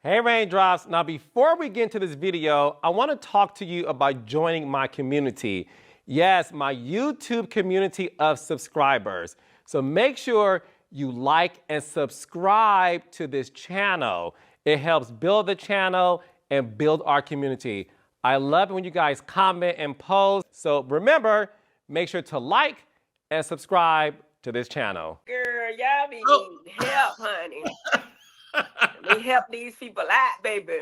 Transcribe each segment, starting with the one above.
Hey Raindrops, now before we get into this video, I want to talk to you about joining my community. Yes, my YouTube community of subscribers. So make sure you like and subscribe to this channel. It helps build the channel and build our community. I love it when you guys comment and post. So remember, make sure to like and subscribe to this channel. Girl, y'all be needing help, honey. Let me help these people out, baby.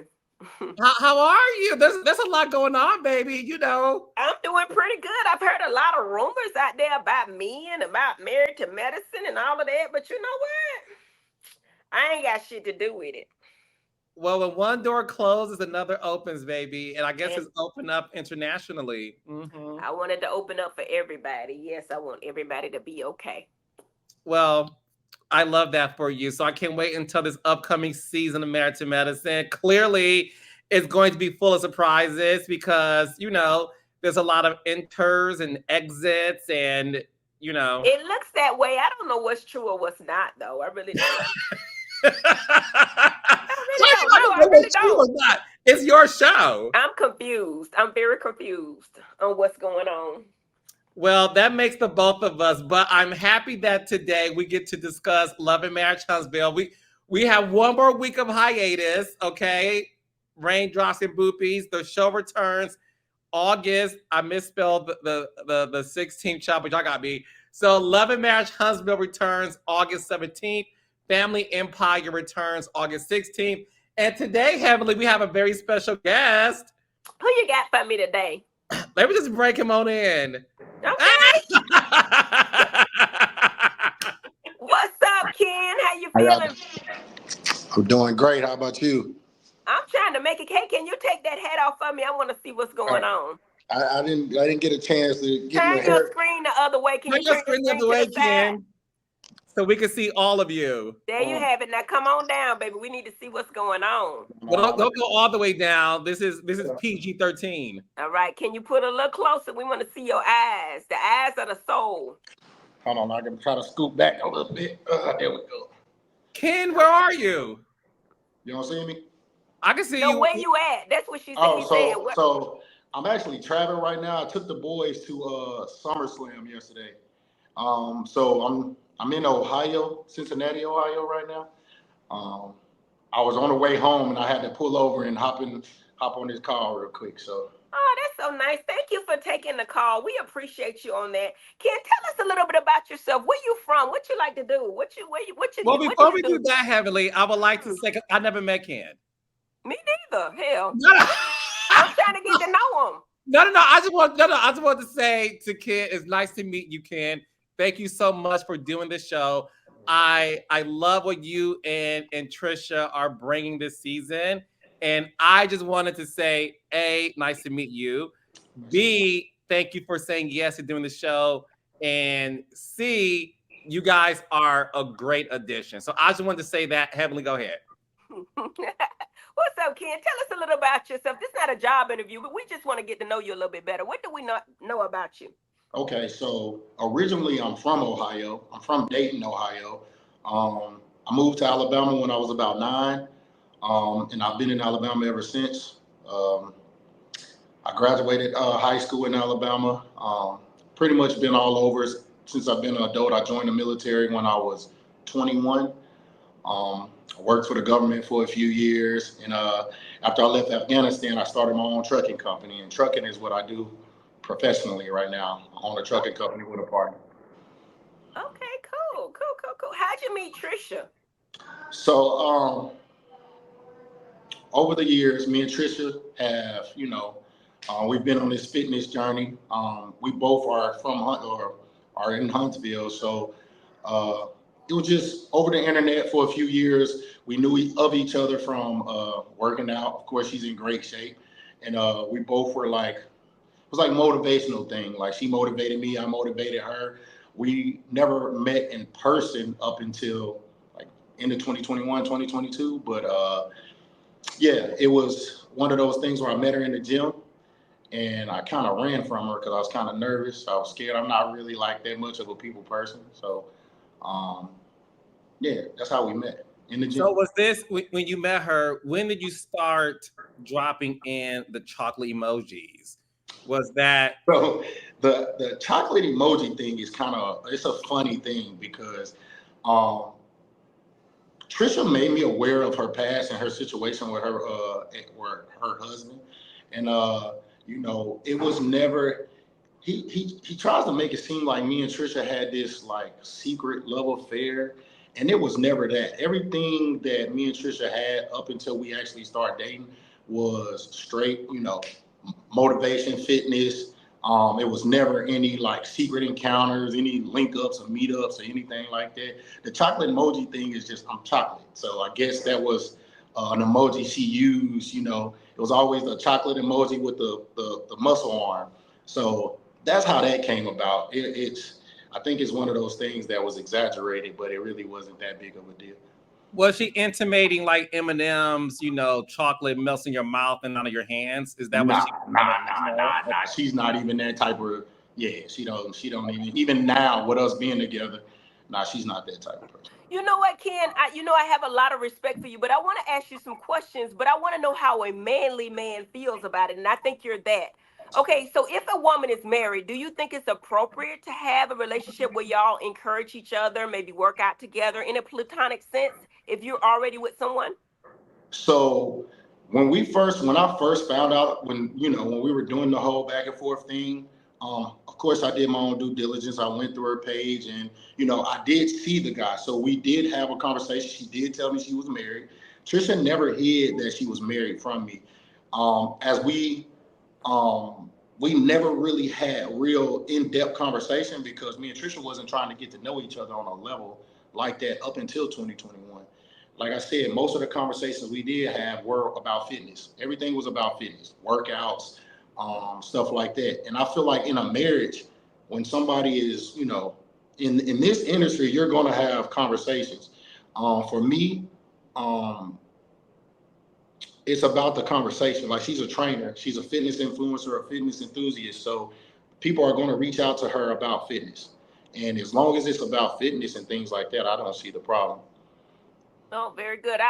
How are you? There's a lot going on, baby. You know. I'm doing pretty good. I've heard a lot of rumors out there about me and about married to medicine and all of that, but you know what? I ain't got shit to do with it. Well, when one door closes, another opens, baby. And I guess it's opened up internationally. I wanted to open up for everybody. Yes, I want everybody to be okay. Well, I love that for you. So I can't wait until this upcoming season of Married to Medicine. Clearly, it's going to be full of surprises because, you know, there's a lot of enters and exits and, you know. It looks that way. I don't know what's true or what's not, though. I really don't. I really don't. It's your show. I'm confused. I'm very confused on what's going on. Well, that makes the both of us, but I'm happy that today we get to discuss Love and Marriage Huntsville. We have one more week of hiatus, okay? Raindrops and Boopies. The show returns August. I misspelled the 16th child, but y'all got me. So Love and Marriage Huntsville returns August 17th. Family Empire returns August 16th. And today, Heavenly, we have a very special guest. Who you got for me today? Let me just break him on in. Okay. What's up, Ken? How you feeling? I'm doing great. How about you? I'm trying to make a cake. Can you take that hat off for me? I want to see what's going on. I didn't get a chance to get turn your screen the other way. Can you turn your screen the other way, Ken? So we can see all of you. There you have it. Now come on down, baby. We need to see what's going on. Well, don't go all the way down. This is PG-13. All right. Can you put a little closer? We want to see your eyes. The eyes of the soul. Hold on. I can try to scoot back a little bit. There we go. Ken, where are you? You don't see me? I can see you. Where you at? That's what she said. Oh, so I'm actually traveling right now. I took the boys to SummerSlam yesterday. So I'm in Ohio, Cincinnati, Ohio right now. I was on the way home and I had to pull over and hop on this call real quick. So. Oh, that's so nice. Thank you for taking the call. We appreciate you on that. Ken, tell us a little bit about yourself. Where you from? What you like to do? Well, before we do that, Heavenly, I would like to say I never met Ken. Me neither. Hell. I'm trying to get to know him. No. I just want to say to Ken, it's nice to meet you, Ken. Thank you so much for doing this show. I love what you and Tricia are bringing this season. And I just wanted to say, A, nice to meet you. B, thank you for saying yes to doing the show. And C, you guys are a great addition. So I just wanted to say that. Heavenly, go ahead. What's up, Ken? Tell us a little about yourself. This is not a job interview, but we just want to get to know you a little bit better. What do we not know about you? Okay, so originally I'm from Ohio. I'm from Dayton, Ohio. I moved to Alabama when I was about 9, and I've been in Alabama ever since. I graduated high school in Alabama. Pretty much been all over since I've been an adult. I joined the military when I was 21. I worked for the government for a few years, and after I left Afghanistan, I started my own trucking company, and trucking is what I do professionally right now. I own a trucking company with a partner. Okay, cool. How'd you meet Tricia? So, over the years, me and Tricia have, we've been on this fitness journey. We both are from are in Huntsville, so it was just over the internet for a few years. We knew of each other from working out. Of course, she's in great shape, and we both were like. It was like motivational thing. Like she motivated me, I motivated her. We never met in person up until like end of 2021, 2022. But yeah, it was one of those things where I met her in the gym and I kind of ran from her because I was kind of nervous. I was scared. I'm not really like that much of a people person. So yeah, that's how we met. in the gym. So was this when you met her? When did you start dropping in the chocolate emojis? Was that So the chocolate emoji thing is kind of, it's a funny thing because um, Tricia made me aware of her past and her situation with her husband, and you know, it was never. He tries to make it seem like me and Tricia had this like secret love affair, and it was never that. Everything that me and Tricia had up until we actually started dating was straight, you know, motivation, fitness. It was never any like secret encounters, any link ups or meetups or anything like that. The chocolate emoji thing is just I'm chocolate. So I guess that was an emoji she used. You know, it was always a chocolate emoji with the muscle arm. So that's how that came about. It's I think it's one of those things that was exaggerated, but it really wasn't that big of a deal. was she intimating like M&M's, you know, chocolate melts in your mouth and out of your hands? Is that what Nah, she nah, nah, no? nah, nah. She's not even that type of. Yeah, she don't even now with us being together. Nah, she's not that type of person. You know what, Ken? I have a lot of respect for you, but I want to ask you some questions. But I want to know how a manly man feels about it, and I think you're that. Okay, so if a woman is married, do you think it's appropriate to have a relationship where y'all encourage each other, maybe work out together in a platonic sense if you're already with someone? So when I first found out, when we were doing the whole back and forth thing, of course I did my own due diligence. I went through her page, and I did see the guy. So we did have a conversation. She did tell me she was married. Tricia never hid that she was married from me. As we never really had real in-depth conversation because me and Tricia wasn't trying to get to know each other on a level like that up until 2021. Like I said, most of the conversations we did have were about fitness. Everything was about fitness, workouts, stuff like that. And I feel like in a marriage, when somebody is, in this industry, you're going to have conversations. For me, um, it's about the conversation. Like she's a trainer, she's a fitness influencer, a fitness enthusiast. So people are going to reach out to her about fitness. And as long as it's about fitness and things like that, I don't see the problem. Oh, very good.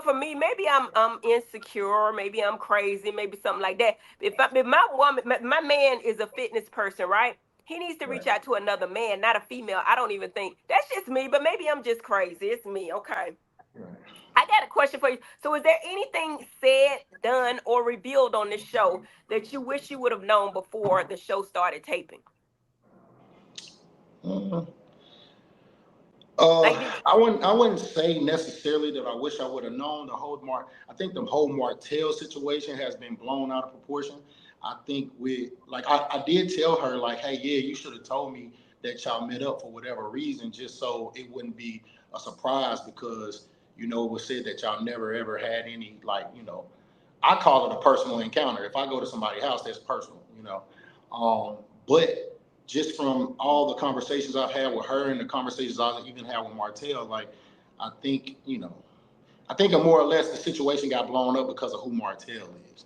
For me, maybe I'm insecure, maybe I'm crazy, maybe something like that. If my woman, my man is a fitness person, right? He needs to Right. reach out to another man, not a female. I don't even think that's just me, but maybe I'm just crazy. It's me. Okay. Right. I got a question for you. So, is there anything said, done, or revealed on this show that you wish you would have known before the show started taping? Uh, Like, did I wouldn't say necessarily that I wish I would have known I think the whole Martell situation has been blown out of proportion. I think I did tell her like, hey, yeah, you should have told me that y'all met up for whatever reason, just so it wouldn't be a surprise because it was said that y'all never ever had any I call it a personal encounter. If I go to somebody's house, that's personal. But just from all the conversations I've had with her and the conversations I even had with Martell, like I think, I think more or less the situation got blown up because of who Martell is.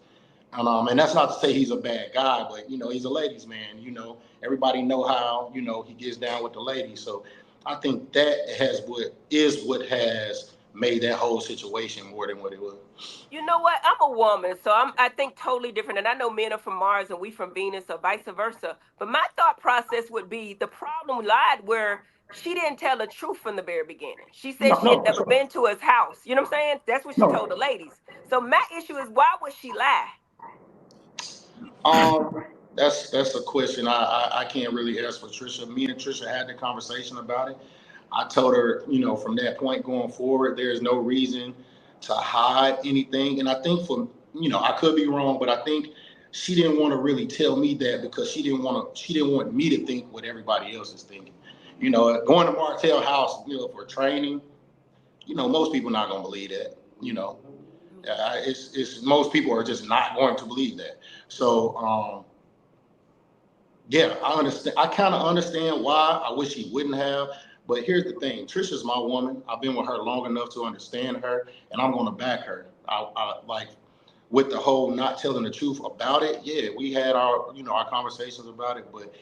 And that's not to say he's a bad guy, but he's a ladies' man. Everybody know how he gets down with the ladies. So I think that what has made that whole situation more than what it was. you know what? I'm a woman, so I think totally different. And I know men are from Mars and we from Venus, or vice versa. But my thought process would be the problem lied where she didn't tell the truth from the very beginning. She said No, she had no, for never sure. been to his house. You know what I'm saying? That's what she told the No. ladies. So my issue is, why would she lie? Um, that's a question I can't really answer for Tricia. Me and Tricia had the conversation about it. I told her, from that point going forward, there's no reason to hide anything. And I think I could be wrong, but I think she didn't want to really tell me that because she didn't want me to think what everybody else is thinking. Going to Martell House, for training, most people not gonna believe that. It's most people are just not going to believe that. So yeah, I understand. I kind of understand why. I wish he wouldn't have. But here's the thing: Trisha's my woman. I've been with her long enough to understand her, and I'm going to back her. I like with the whole not telling the truth about it. Yeah, we had our conversations about it, but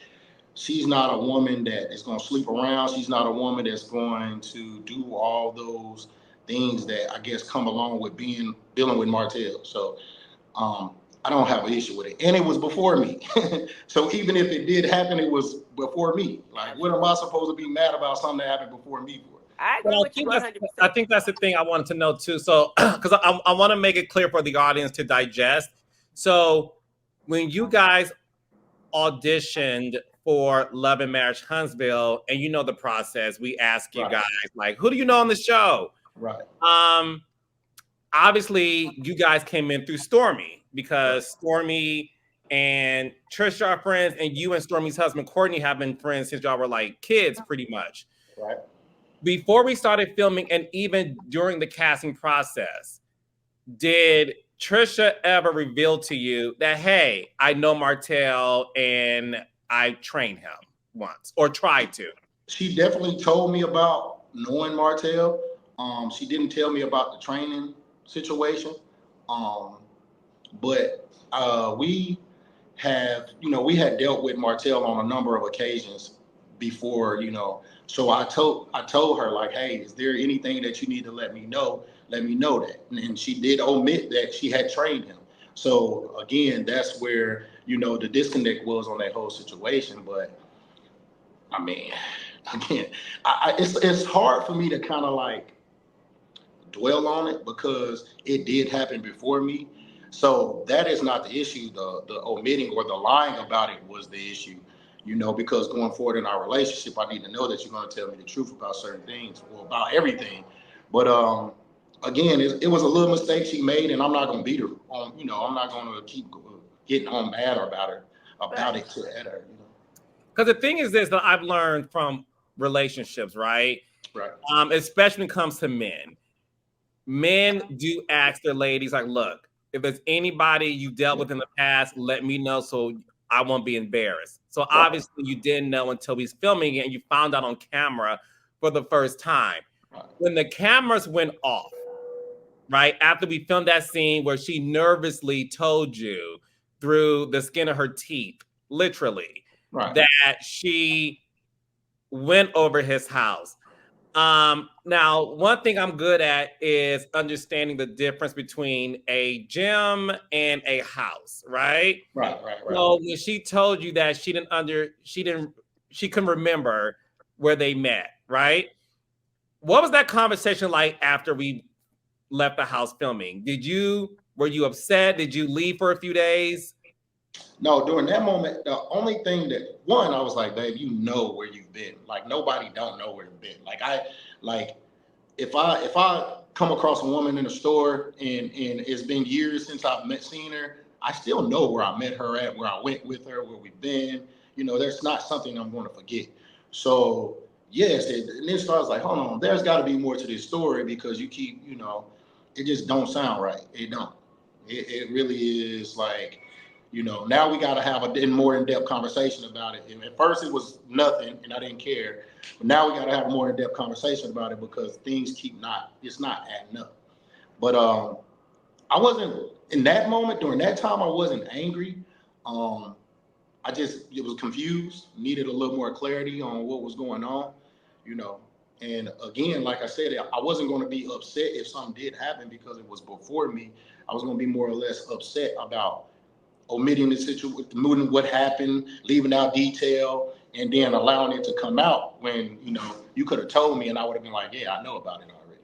she's not a woman that is going to sleep around. She's not a woman that's going to do all those things that I guess come along with dealing with Martell. So I don't have an issue with it. And it was before me. So even if it did happen, it was before me. Like, what am I supposed to be mad about something that happened before me for? I agree with you 100%. I think that's the thing I wanted to know too. So, because I want to make it clear for the audience to digest. So, when you guys auditioned for Love and Marriage Huntsville, and you know the process, we ask you guys, like, who do you know on the show? Right. Obviously, you guys came in through Stormy, because Stormy and Tricia are friends, and you and Stormy's husband, Courtney, have been friends since y'all were like kids, pretty much. Right. Before we started filming, and even during the casting process, did Tricia ever reveal to you that, hey, I know Martell and I trained him once, or tried to? She definitely told me about knowing Martell. She didn't tell me about the training situation. But we had dealt with Martell on a number of occasions before, so I told her, like, hey, is there anything that you need to let me know? Let me know that. And she did omit that she had trained him. So again, that's where, the disconnect was on that whole situation. But I mean, again, it's hard for me to kind of like dwell on it because it did happen before me. So that is not the issue. The omitting or the lying about it was the issue, because going forward in our relationship, I need to know that you're going to tell me the truth about certain things or about everything. But again, it was a little mistake she made, and I'm not going to beat her on, I'm not going to keep getting on mad about it at her. Because the thing is this, that I've learned from relationships, right? Right. Especially when it comes to men. Men do ask their ladies, like, look, if there's anybody you dealt with in the past, let me know so I won't be embarrassed. So obviously you didn't know until he's filming it and you found out on camera for the first time. When the cameras went off, right, after we filmed that scene where she nervously told you through the skin of her teeth, literally, that she went over his house. Now, one thing I'm good at is understanding the difference between a gym and a house, right? Right. So when she told you that she couldn't remember where they met, right? What was that conversation like after we left the house filming? Were you upset? Did you leave for a few days? No, during that moment, the only thing that, one, I was like, babe, you know where you've been. Like, nobody don't know where you've been. If I come across a woman in a store and it's been years since I've seen her, I still know where I met her at, where I went with her, where we've been. There's not something I'm going to forget. So yes, and then starts like, hold on, there's got to be more to this story because you keep, it just don't sound right. It don't. It really is like, now we got to have a more in-depth conversation about it. And at first it was nothing and I didn't care. But now we got to have a more in-depth conversation about it because things it's not adding up. But I wasn't, in that moment, during that time, I wasn't angry. It was confused, needed a little more clarity on what was going on, And again, like I said, I wasn't going to be upset if something did happen because it was before me. I was going to be more or less upset about omitting the situation, what happened, leaving out detail, and then allowing it to come out when, you could have told me and I would have been like, yeah, I know about it already.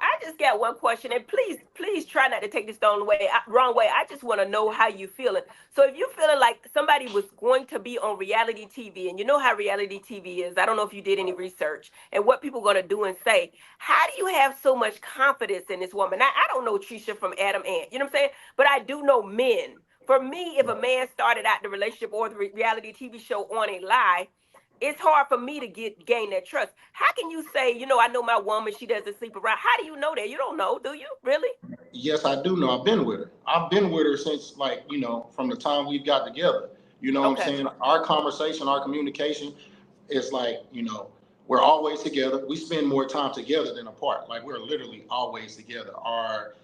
I just got one question, and please try not to take this the wrong way. I just want to know how you feeling. So if you feeling like somebody was going to be on reality TV, and you know how reality TV is, I don't know if you did any research and what people are going to do and say. How do you have so much confidence in this woman? Now, I don't know Tricia from Adam Ant, you know what I'm saying? But I do know men. For me, if a man started out the relationship or the reality TV show on a lie, it's hard for me to gain that trust. How can you say, I know my woman, she doesn't sleep around? How do you know that? You don't know, do you? Really? Yes, I do know. I've been with her. I've been with her since, from the time we got together. You know what I'm saying? Our conversation, our communication is like, we're always together. We spend more time together than apart. Like, we're literally always together. Our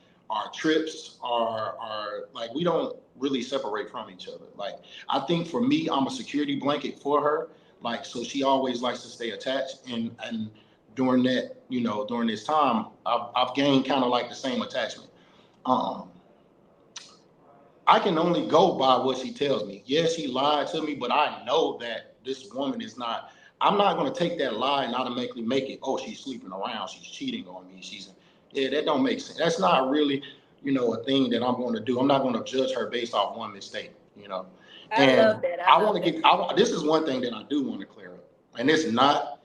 trips are like, we don't really separate from each other. Like, I think for me, I'm a security blanket for her. Like, so she always likes to stay attached, and during that, during this time, I've gained kind of like the same attachment. I can only go by what she tells me. Yes, she lied to me, but I know that this woman is not. I'm not going to take that lie and automatically make it, oh, she's sleeping around, she's cheating on me, that don't make sense. That's not really, a thing that I'm going to do. I'm not going to judge her based off one mistake. I And love that. I want to get. This is one thing that I do want to clear up, and it's not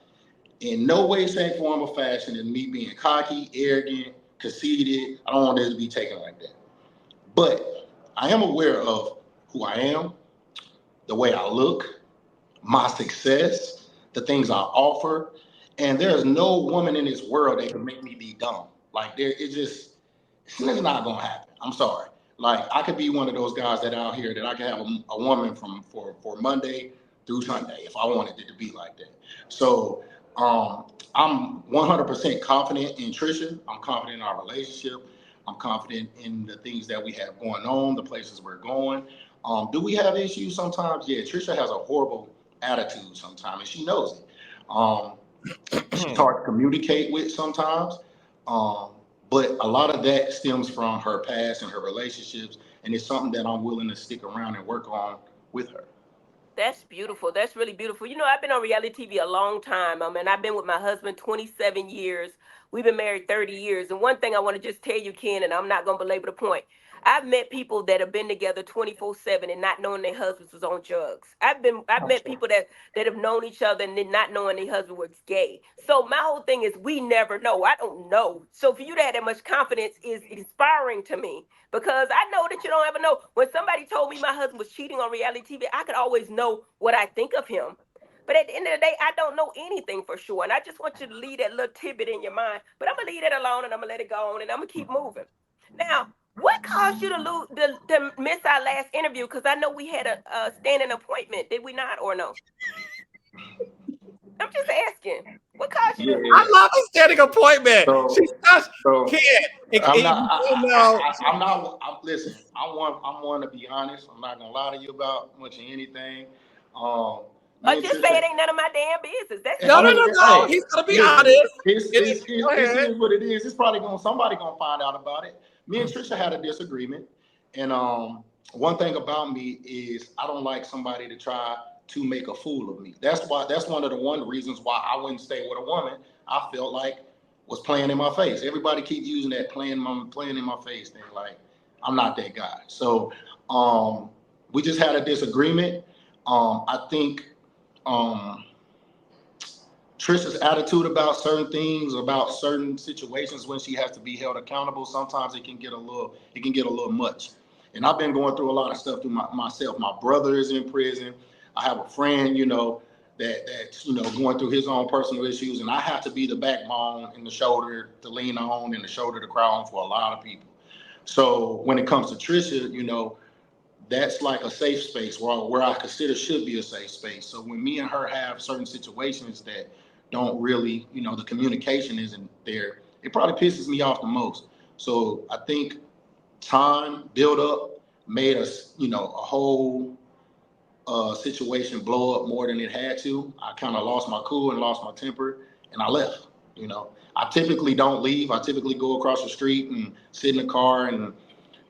in no way, shape, form, or fashion is me being cocky, arrogant, conceited. I don't want this to be taken like that. But I am aware of who I am, the way I look, my success, the things I offer, and there's no woman in this world that can make me be dumb. Like it's not gonna happen. I'm sorry. Like I could be one of those guys that out here that I can have a woman for Monday through Sunday if I wanted it to be like that. So I'm 100% confident in Tricia. I'm confident in our relationship. I'm confident in the things that we have going on, the places we're going. Do we have issues sometimes? Yeah, Tricia has a horrible attitude sometimes, and she knows it. She's hard to communicate with sometimes. But a lot of that stems from her past and her relationships, and it's something that I'm willing to stick around and work on with her. That's beautiful. That's really beautiful. I've been on reality TV a long time. And I've been with my husband 27 years. We've been married 30 years. And one thing I want to just tell you, Ken, and I'm not going to belabor the point. I've met people that have been together 24/7 and not knowing their husbands was on drugs. I've met people that have known each other and then not knowing their husband was gay. So my whole thing is we never know. I don't know. So for you to have that much confidence is inspiring to me because I know that you don't ever know. When somebody told me my husband was cheating on reality TV, I could always know what I think of him. But at the end of the day, I don't know anything for sure. And I just want you to leave that little tidbit in your mind. But I'm going to leave that alone and I'm going to let it go on and I'm going to keep moving. Now, what caused you to miss our last interview? Because I know we had a standing appointment. Did we not or no? I'm just asking. What caused you to? I love a standing appointment. Listen, I want to be honest. I'm not going to lie to you about much of anything. Or just say it ain't none of my damn business. That's no. He's gonna be honest. It is what it is. It's probably somebody gonna find out about it. Me and Tricia had a disagreement, and one thing about me is I don't like somebody to try to make a fool of me. That's one of the reasons why I wouldn't stay with a woman I felt like was playing in my face. Everybody keep using that playing in my face thing. Like I'm not that guy. So we just had a disagreement. I think Tricia's attitude about certain things, about certain situations when she has to be held accountable, sometimes it can get a little much. And I've been going through a lot of stuff through myself. My brother is in prison. I have a friend, that's going through his own personal issues, and I have to be the backbone and the shoulder to lean on and the shoulder to cry on for a lot of people. So when it comes to Tricia, that's like a safe space where I consider should be a safe space. So when me and her have certain situations that don't really, the communication isn't there, it probably pisses me off the most. So I think time build up made us, a whole situation blow up more than it had to. I kind of lost my cool and lost my temper and I left. I typically don't leave. I typically go across the street and sit in the car and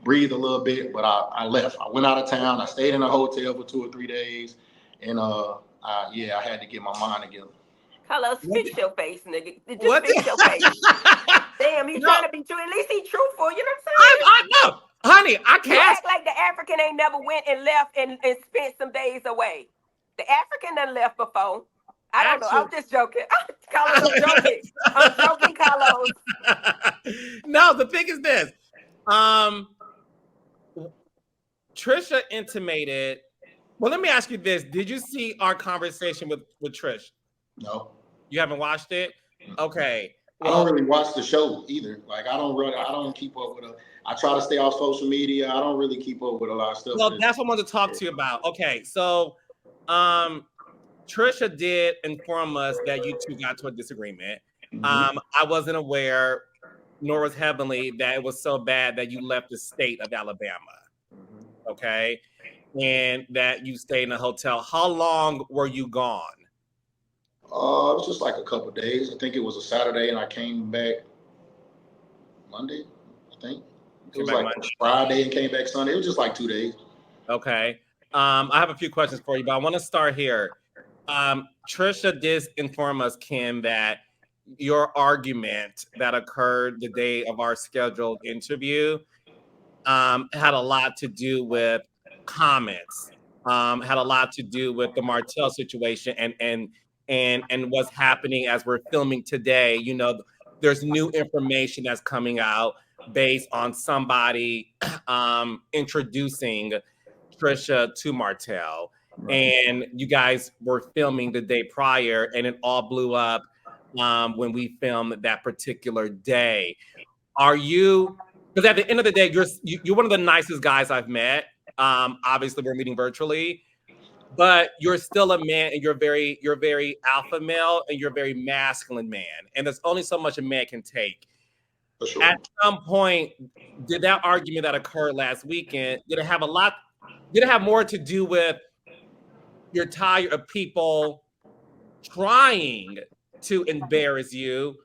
breathe a little bit, but I left. I went out of town. I stayed in a hotel for 2 or 3 days, and I had to get my mind together. Carlos, fix your face, nigga. Just fix your face. Damn, he's trying to be true. At least he's truthful. You know what I'm saying? I know, honey. I can't. You act like the African ain't never went and left and spent some days away. The African done left before. I don't know. I'm just joking. Carlos, I'm joking. I'm joking, Carlos. No, the thing is this. Tricia intimated. Well, let me ask you this: did you see our conversation with Trish? No. You haven't watched it? Okay. Well, I don't really watch the show either. Like I don't keep up with it. I try to stay off social media. I don't really keep up with a lot of stuff. Well, that's what I wanted to talk to you about. Okay, so Tricia did inform us that you two got to a disagreement. Mm-hmm. I wasn't aware, nor was Heavenly, that it was so bad that you left the state of Alabama. Mm-hmm. Okay, and that you stayed in a hotel. How long were you gone? It was just like a couple of days. I think it was a Saturday, and I came back Monday. I think it Came was back like Monday. Friday and came back Sunday. It was just like 2 days. Okay. I have a few questions for you, but I want to start here. Tricia did inform us, Kim, that your argument that occurred the day of our scheduled interview had a lot to do with comments, had a lot to do with the Martell situation and what's happening as we're filming today. You know, there's new information that's coming out based on somebody introducing Tricia to Martell. Right. And you guys were filming the day prior, and it all blew up when we filmed that particular day. Are you? Because at the end of the day, you're one of the nicest guys I've met. Obviously, we're meeting virtually, but you're still a man, and you're very alpha male, and you're a very masculine man. And there's only so much a man can take. For sure. At some point, did that argument that occurred last weekend, did it have a lot? Did it have more to do with you're tired of people trying to embarrass you,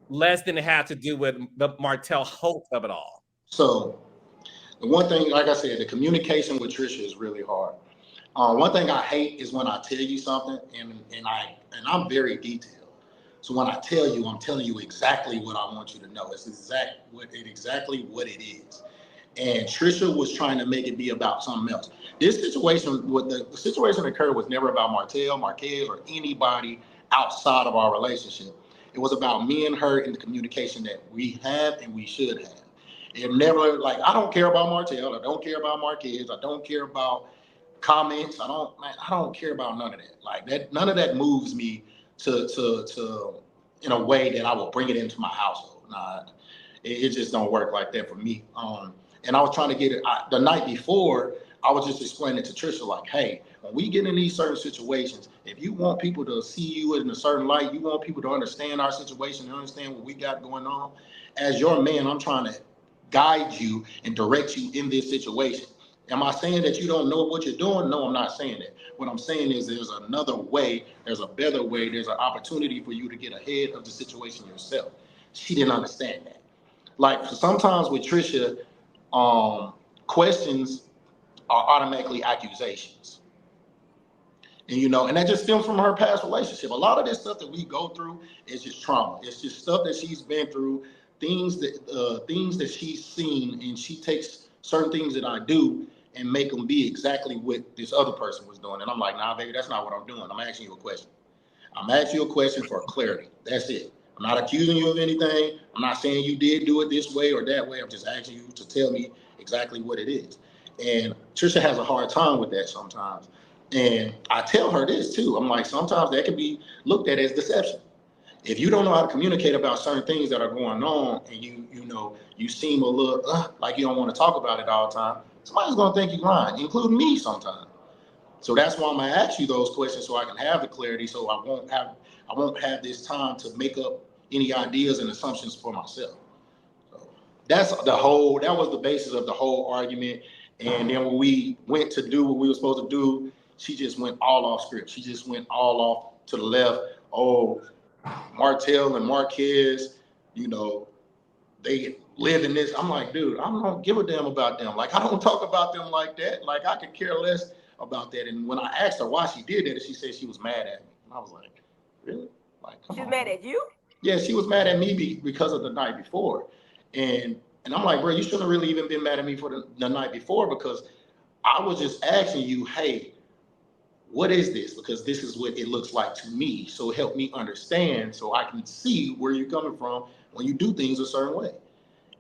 less than it had to do with the Martell hope of it all? So the one thing, like I said, the communication with Tricia is really hard. One thing I hate is when I tell you something and I'm very detailed. So when I tell you, I'm telling you exactly what I want you to know. It's exactly what it is. And Tricia was trying to make it be about something else. This situation, the situation that occurred was never about Martell, Marquez, or anybody outside of our relationship. It was about me and her and the communication that we have and we should have. It never, like, I don't care about Martell, I don't care about Marquez, I don't care about comments. I don't care about none of that. Like that, none of that moves me to in a way that I will bring it into my household. Nah, it just don't work like that for me. And I was trying to get it the night before. I was just explaining to Tricia, like, hey, when we get in these certain situations, if you want people to see you in a certain light, you want people to understand our situation and understand what we got going on. As your man, I'm trying to guide you and direct you in this situation. Am I saying that you don't know what you're doing? No, I'm not saying that. What I'm saying is there's another way, there's a better way, there's an opportunity for you to get ahead of the situation yourself. She didn't understand that. Like sometimes with Tricia, questions are automatically accusations. And and that just stems from her past relationship. A lot of this stuff that we go through is just trauma. It's just stuff that she's been through, things that she's seen, and she takes certain things that I do and make them be exactly what this other person was doing. And I'm like, nah, baby, that's not what I'm doing. I'm asking you a question. I'm asking you a question for clarity. That's it. I'm not accusing you of anything. I'm not saying you did do it this way or that way. I'm just asking you to tell me exactly what it is. And Tricia has a hard time with that sometimes. And I tell her this too. I'm like, sometimes that can be looked at as deception. If you don't know how to communicate about certain things that are going on, and you seem a little like you don't want to talk about it all the time, somebody's gonna think you're lying, including me sometimes. So that's why I'm gonna ask you those questions so I can have the clarity, so I won't have this time to make up any ideas and assumptions for myself. So that was the basis of the whole argument. And then when we went to do what we were supposed to do, she just went all off script. She just went all off to the left. Oh, Martell and Marquez, they live in this. I'm like, dude, I don't give a damn about them. Like, I don't talk about them like that. Like, I could care less about that. And when I asked her why she did that, she said she was mad at me. And I was like, really? Like, come on. She's mad at you? Yeah, she was mad at me because of the night before. And I'm like, bro, you shouldn't have really even been mad at me for the night before, because I was just asking you, hey, what is this? Because this is what it looks like to me. So help me understand so I can see where you're coming from when you do things a certain way.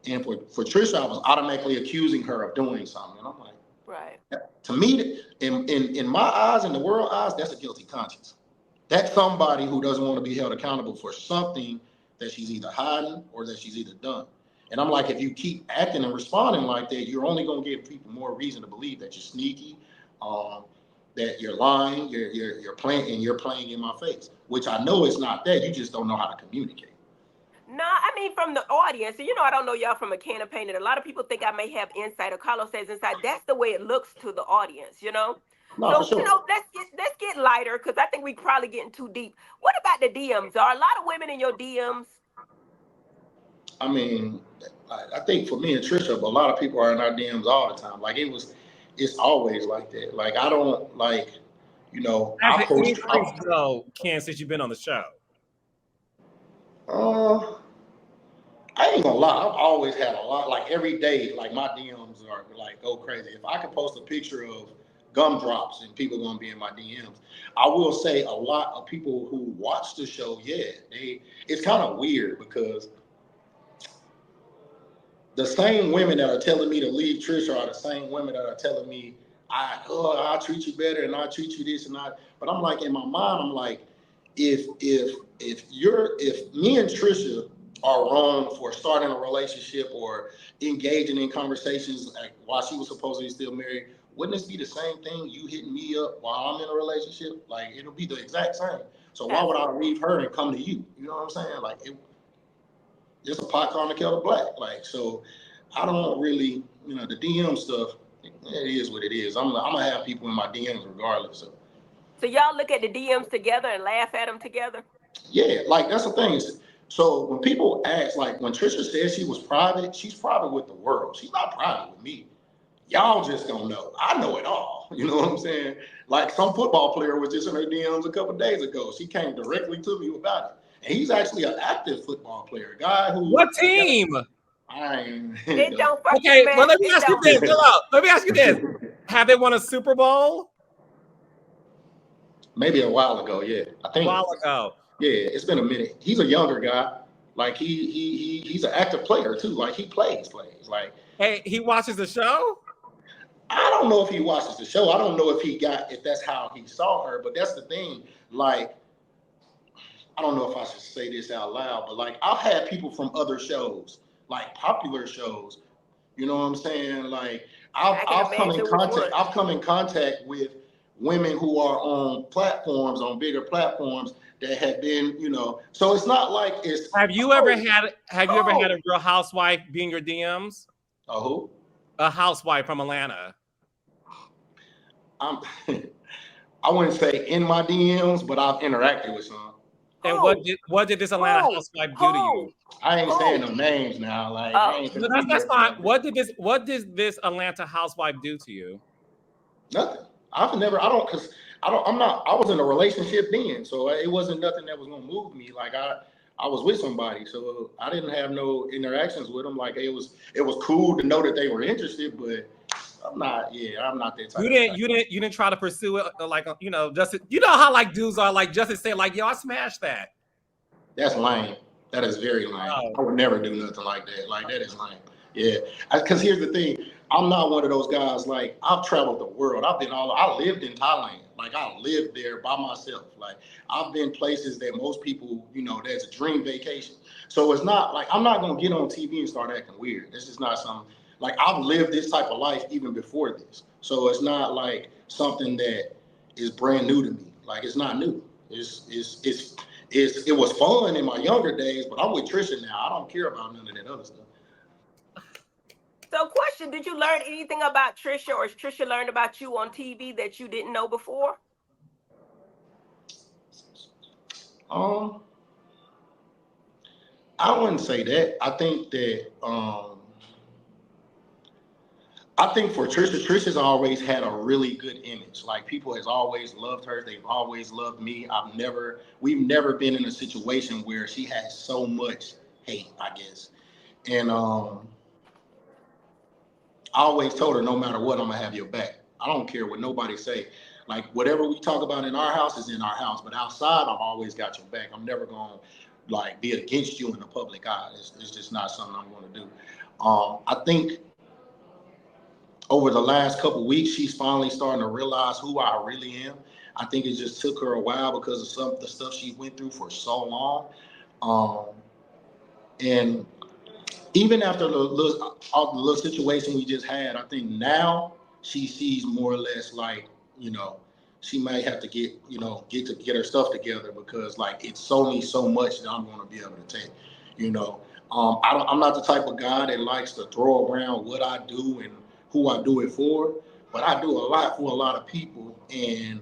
And for Tricia, I was automatically accusing her of doing something. And I'm like, right. To me, in my eyes, in the world eyes, that's a guilty conscience. That's somebody who doesn't want to be held accountable for something that she's either hiding or that she's either done. And I'm like, if you keep acting and responding like that, you're only going to give people more reason to believe that you're sneaky, that you're lying, you're playing in my face, which I know it's not that. You just don't know how to communicate. No, I mean, from the audience, I don't know y'all from a can of paint, and a lot of people think I may have insight, or Carlos says insight. That's the way it looks to the audience, No, So for sure. let's get lighter because I think we probably getting too deep. What about the DMs? Are a lot of women in your DMs? I mean, I think for me and Tricia, but a lot of people are in our DMs all the time. Like it's always like that. Like I don't like, Has I it post. increased though, Ken, since you've been on the show? Uh, I ain't gonna lie. I've always had a lot. Like every day, like my DMs are like go crazy. If I can post a picture of gumdrops and people gonna be in my DMs, I will say a lot of people who watch the show, yeah, it's kind of weird because the same women that are telling me to leave Tricia are the same women that are telling me I'll treat you better and I'll treat you this and that. But I'm like in my mind, I'm like, if me and Tricia are wrong for starting a relationship or engaging in conversations like while she was supposedly still married, wouldn't this be the same thing? You hitting me up while I'm in a relationship, like it'll be the exact same. So why would I leave her and come to you? You know what I'm saying? Like it's a pot calling the kettle black. Like, so I don't really, the DM stuff, it is what it is. I'm gonna have people in my DMs regardless. So y'all look at the DMs together and laugh at them together? Yeah, like that's the thing. So when people ask, like when Tricia says she was private, she's private with the world. She's not private with me. Y'all just don't know. I know it all. You know what I'm saying? Like some football player was just in her DMs a couple of days ago. She came directly to me about it. And he's actually an active football player, a guy who. What team? It don't fucking Okay, matter. well, let me ask you this. Hello. Let me ask you this. Have they won a Super Bowl? Maybe a while ago, yeah. I think a while ago. Yeah, it's been a minute. He's a younger guy. Like he's an active player too. Like he plays. Like Hey, he watches the show? I don't know if he watches the show. I don't know if that's how he saw her, but that's the thing. Like, I don't know if I should say this out loud, but like I've had people from other shows, like popular shows, you know what I'm saying? Like I've come in contact with women who are on bigger platforms that have been, so it's not like it's. Have you ever had a real housewife be in your DMs? Who? A housewife from Atlanta. I wouldn't say in my DMs, but I've interacted with some. And what did this Atlanta housewife do to you? I ain't saying no names now. Like that's fine. What did this Atlanta housewife do to you? Nothing. I was in a relationship then, so it wasn't nothing that was gonna move me. Like I was with somebody, so I didn't have no interactions with them. Like it was cool to know that they were interested, but I'm not that type. You didn't try to pursue it just how like dudes are like just to say like, yo, I smashed that. That's lame. That is very lame. Oh. I would never do nothing like that. Like that is lame. Yeah, because here's the thing. I'm not one of those guys. Like I've traveled the world. I lived in Thailand. Like I lived there by myself. Like I've been places that most people, that's a dream vacation. So it's not like I'm not gonna get on TV and start acting weird. This is not something. Like I've lived this type of life even before this. So it's not like something that is brand new to me. Like it's not new. It was fun in my younger days, but I'm with Tricia now. I don't care about none of that other stuff. So question, did you learn anything about Tricia or Tricia learned about you on TV that you didn't know before? I wouldn't say that. I think that I think for Tricia's always had a really good image. Like people has always loved her. They've always loved me. We've never been in a situation where she has so much hate, I guess. And I always told her, no matter what, I'm gonna have your back. I don't care what nobody say. Like whatever we talk about in our house is in our house, but outside, I've always got your back. I'm never gonna like be against you in the public eye. It's just not something I'm gonna do. I think over the last couple of weeks, she's finally starting to realize who I really am. I think it just took her a while because of some of the stuff she went through for so long. And even after the little situation we just had, I think now she sees more or less like, she might have to get her stuff together because like it's only so much that I'm going to be able to take. I'm not the type of guy that likes to throw around what I do and who I do it for. but I do a lot for a lot of people, and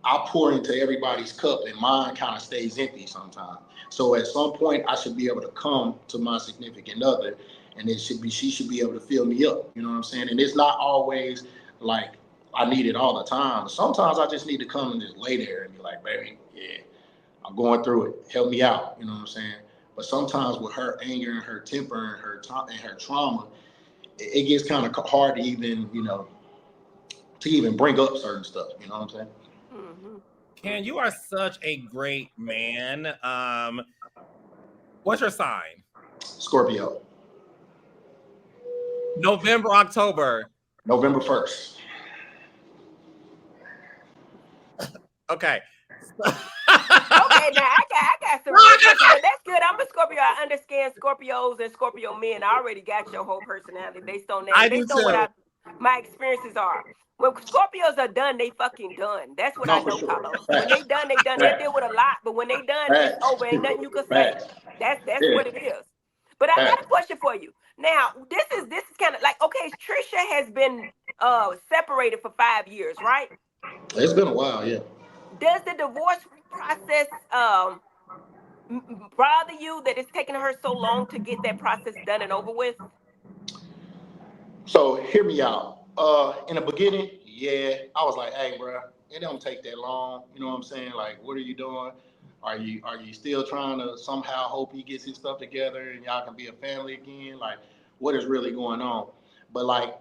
I pour into everybody's cup, and mine kind of stays empty sometimes. So at some point, I should be able to come to my significant other, and she should be able to fill me up. You know what I'm saying? And it's not always like I need it all the time. Sometimes I just need to come and just lay there and be like, baby, yeah, I'm going through it. Help me out. You know what I'm saying? But sometimes with her anger and her temper and her trauma, it gets kind of hard to even, to even bring up certain stuff. You know what I'm saying? Mm-hmm. Ken, you are such a great man. What's your sign? Scorpio. November, October. November 1st. Okay, Okay. now I got some real questions, but that's good. I'm a Scorpio. I understand Scorpios and Scorpio men. I already got your whole personality based on that. I do Based on what too. my experiences are. When Scorpios are done, they fucking done. That's what I No, for know, sure. Carlos. When they done, they done. They'll Facts. deal with a lot, but when they done, it's Facts. over. Ain't nothing you can say. Facts. That's Yeah. what it is. But I got Facts. a question for you. Now, this is kind of like, okay, Tricia has been separated for 5 years, right? It's been a while, yeah. Does the divorce process bother you that it's taking her so long to get that process done and over with? So hear me out. In the beginning, yeah, I was like, hey, bro, it don't take that long. You know what I'm saying? Like, what are you doing? Are you still trying to somehow hope he gets his stuff together and y'all can be a family again? Like, what is really going on? But like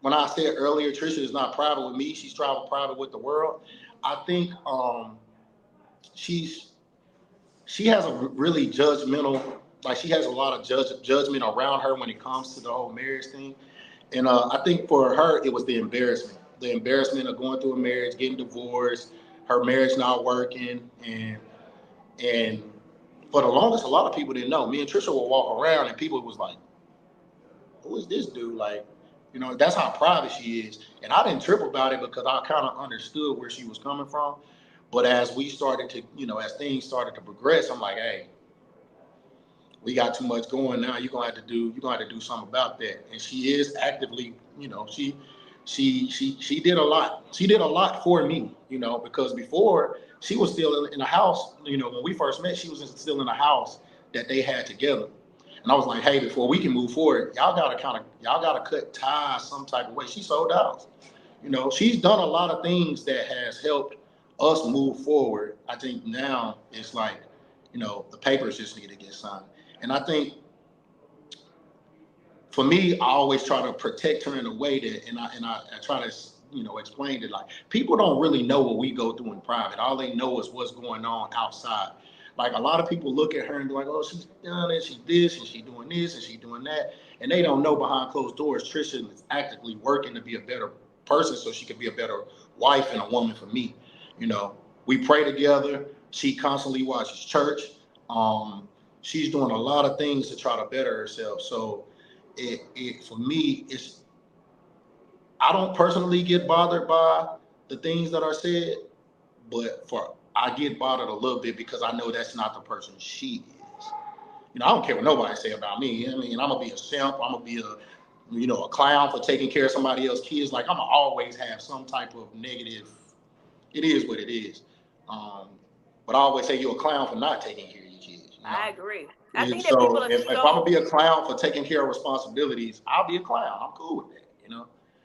when I said earlier, Tricia is not private with me. She's traveled private with the world. I think she's she has a really judgmental, like she has a lot of judgment around her when it comes to the whole marriage thing. And I think for her, it was the embarrassment of going through a marriage, getting divorced, her marriage not working, and for the longest, a lot of people didn't know. Me and Trisha would walk around, and people was like, "Who is this dude?" Like, that's how private she is. And I didn't trip about it because I kind of understood where she was coming from. But as we started to, as things started to progress, I'm like, hey, we got too much going now. You're gonna have to do something about that. And she is actively, she did a lot. She did a lot for me, because before she was still in a house. When we first met, she was still in a house that they had together. And I was like, hey, before we can move forward, y'all gotta cut ties some type of way. She sold out. She's done a lot of things that has helped us move forward. I think now it's like, the papers just need to get signed. And I think for me, I always try to protect her in a way that, and I try to, explain that like people don't really know what we go through in private. All they know is what's going on outside. Like a lot of people look at her and be like, oh, she's done it, she's this, and she's doing this, and she's doing that, and they don't know behind closed doors, Tricia is actively working to be a better person so she can be a better wife and a woman for me. We pray together. She constantly watches church. She's doing a lot of things to try to better herself. So it for me, I don't personally get bothered by the things that are said, but I get bothered a little bit because I know that's not the person she is. I don't care what nobody say about me. I mean, I'm gonna be a simp. I'm gonna be a clown for taking care of somebody else's kids. Like I'm gonna always have some type of negative. It is what it is. But I always say you're a clown for not taking care of your kids. I agree. I And think that people so are if I'm gonna be a clown for taking care of responsibilities, I'll be a clown. I'm cool with that.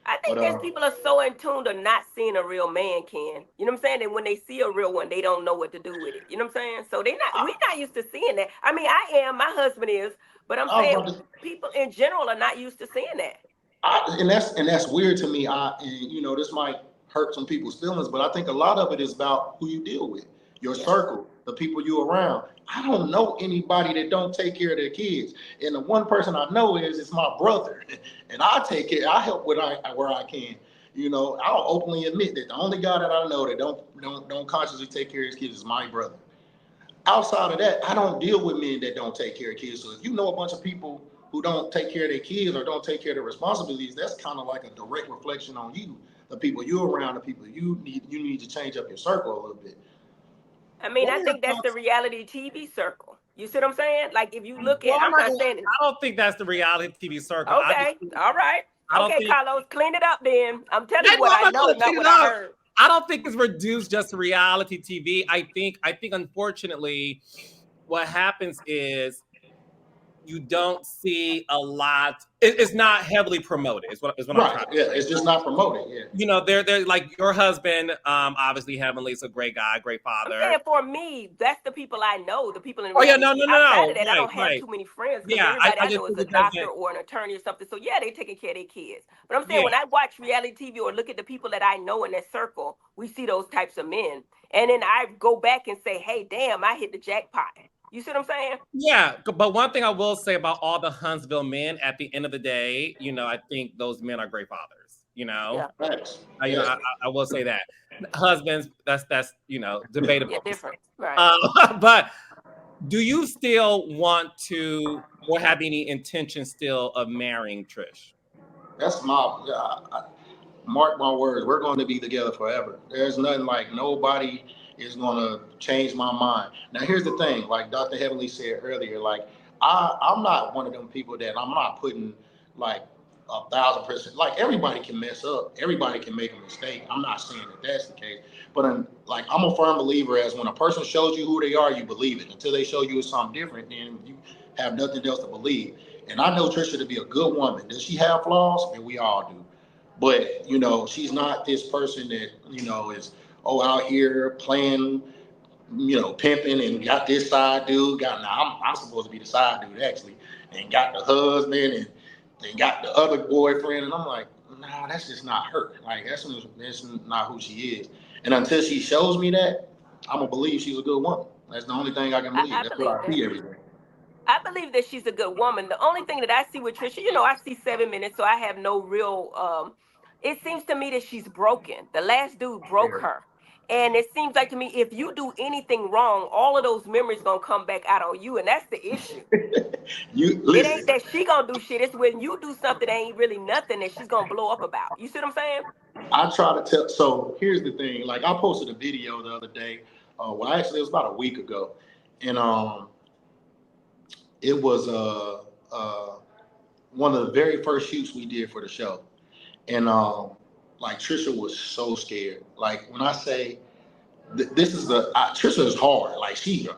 I think But there's people are so in tune to not seeing a real man, Ken. You know what I'm saying? And when they see a real one, they don't know what to do with it. You know what I'm saying? So we're not used to seeing that. I mean, I am, my husband is, but I'm saying people in general are not used to seeing that. And that's weird to me. This might hurt some people's feelings, but I think a lot of it is about who you deal with, your circle, the people you're around. I don't know anybody that don't take care of their kids, and the one person I know is my brother, and I help where I can. I'll openly admit that the only guy that I know that don't consciously take care of his kids is my brother. Outside of that, I don't deal with men that don't take care of kids. So if you know a bunch of people who don't take care of their kids or don't take care of their responsibilities, that's kind of like a direct reflection on you, the people you're around, the people you need to change up your circle a little bit. I mean, I think that's the reality TV circle. You see what I'm saying? Like if you look at, Well, I'm not saying. I don't think that's the reality TV circle. Okay, all right. I don't Okay, think. Carlos, clean it up then. I'm telling I you know what I'm I not know, going to not clean it what I up. heard. I don't think it's reduced just to reality TV. I think unfortunately, what happens is you don't see a lot. It's not heavily promoted. Is what I'm Right. trying to Yeah. say. It's just not promoted. Yeah. You know, they're like your husband. Obviously, Heavenly's a great guy, great I'm father. saying for me, that's the people I know, the people in Oh yeah, reality no, TV. no, no, Outside of no. that, I Right, don't have right. too many friends because Yeah, everybody I I just know is think a it doctor doesn't. or an attorney or something. So yeah, they taking care of their kids. But I'm saying Yeah, when I watch reality TV or look at the people that I know in that circle, we see those types of men. And then I go back and say, hey, damn, I hit the jackpot. You see what I'm saying? yeah. But one thing I will say about all the Huntsville men, at the end of the day, you know, I think those men are great fathers. You know, Yeah. Thanks. you know, Yes. I will say that husbands. That's you know Yeah, debatable. different. Right. But do you still want to, or have any intention still of marrying Trish? That's my. Mark my words. We're going to be together forever. There's nothing like nobody is going to change my mind. Now, here's the thing. Like Dr. Heavenly said earlier, like I'm not one of them people that I'm not putting like 1,000%. Like everybody can mess up. Everybody can make a mistake. I'm not saying that that's the case, but I'm a firm believer as when a person shows you who they are, you believe it. Until they show you something different, then you have nothing else to believe. And I know Tricia to be a good woman. Does she have flaws? And we all do. But she's not this person that is out here playing, pimping and got this side dude. Got now I'm supposed to be the side dude actually, and got the husband and got the other boyfriend, and I'm like, nah, that's just not her. Like that's not who she is. And until she shows me that, I'm gonna believe she's a good woman. That's the only thing I can believe. I That's what believe I that. see every day. I believe that she's a good woman. The only thing that I see with Tricia, I see 7 minutes, so I have no real. It seems to me that she's broken. The last dude broke her, and it seems like to me if you do anything wrong, all of those memories gonna come back out on you, and that's the issue. You It ain't listen. that she gonna do shit. It's when you do something that ain't really nothing that she's gonna blow up about. You see what I'm saying? I try to tell. So here's the thing. Like I posted a video the other day. Well, actually, it was about a week ago, and it was one of the very first shoots we did for the show, and like Trisha was so scared. Like when I say this is Trisha is hard. Like she,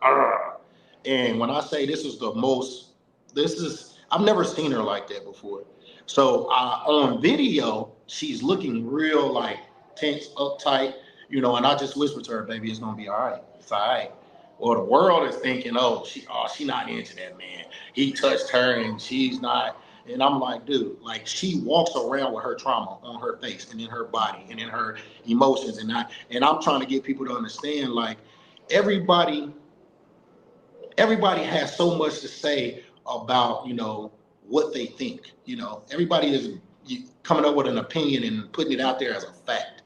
and when I say this is the most, this is I've never seen her like that before. So on video, she's looking real like tense, uptight, and I just whispered to her, "Baby, it's gonna be all right. It's all right." Well, the world is thinking, she not into that man. He touched her and she's not. And I'm like, dude, like she walks around with her trauma on her face and in her body and in her emotions, and I'm trying to get people to understand, like everybody everybody has so much to say about what they think. Everybody is coming up with an opinion and putting it out there as a fact.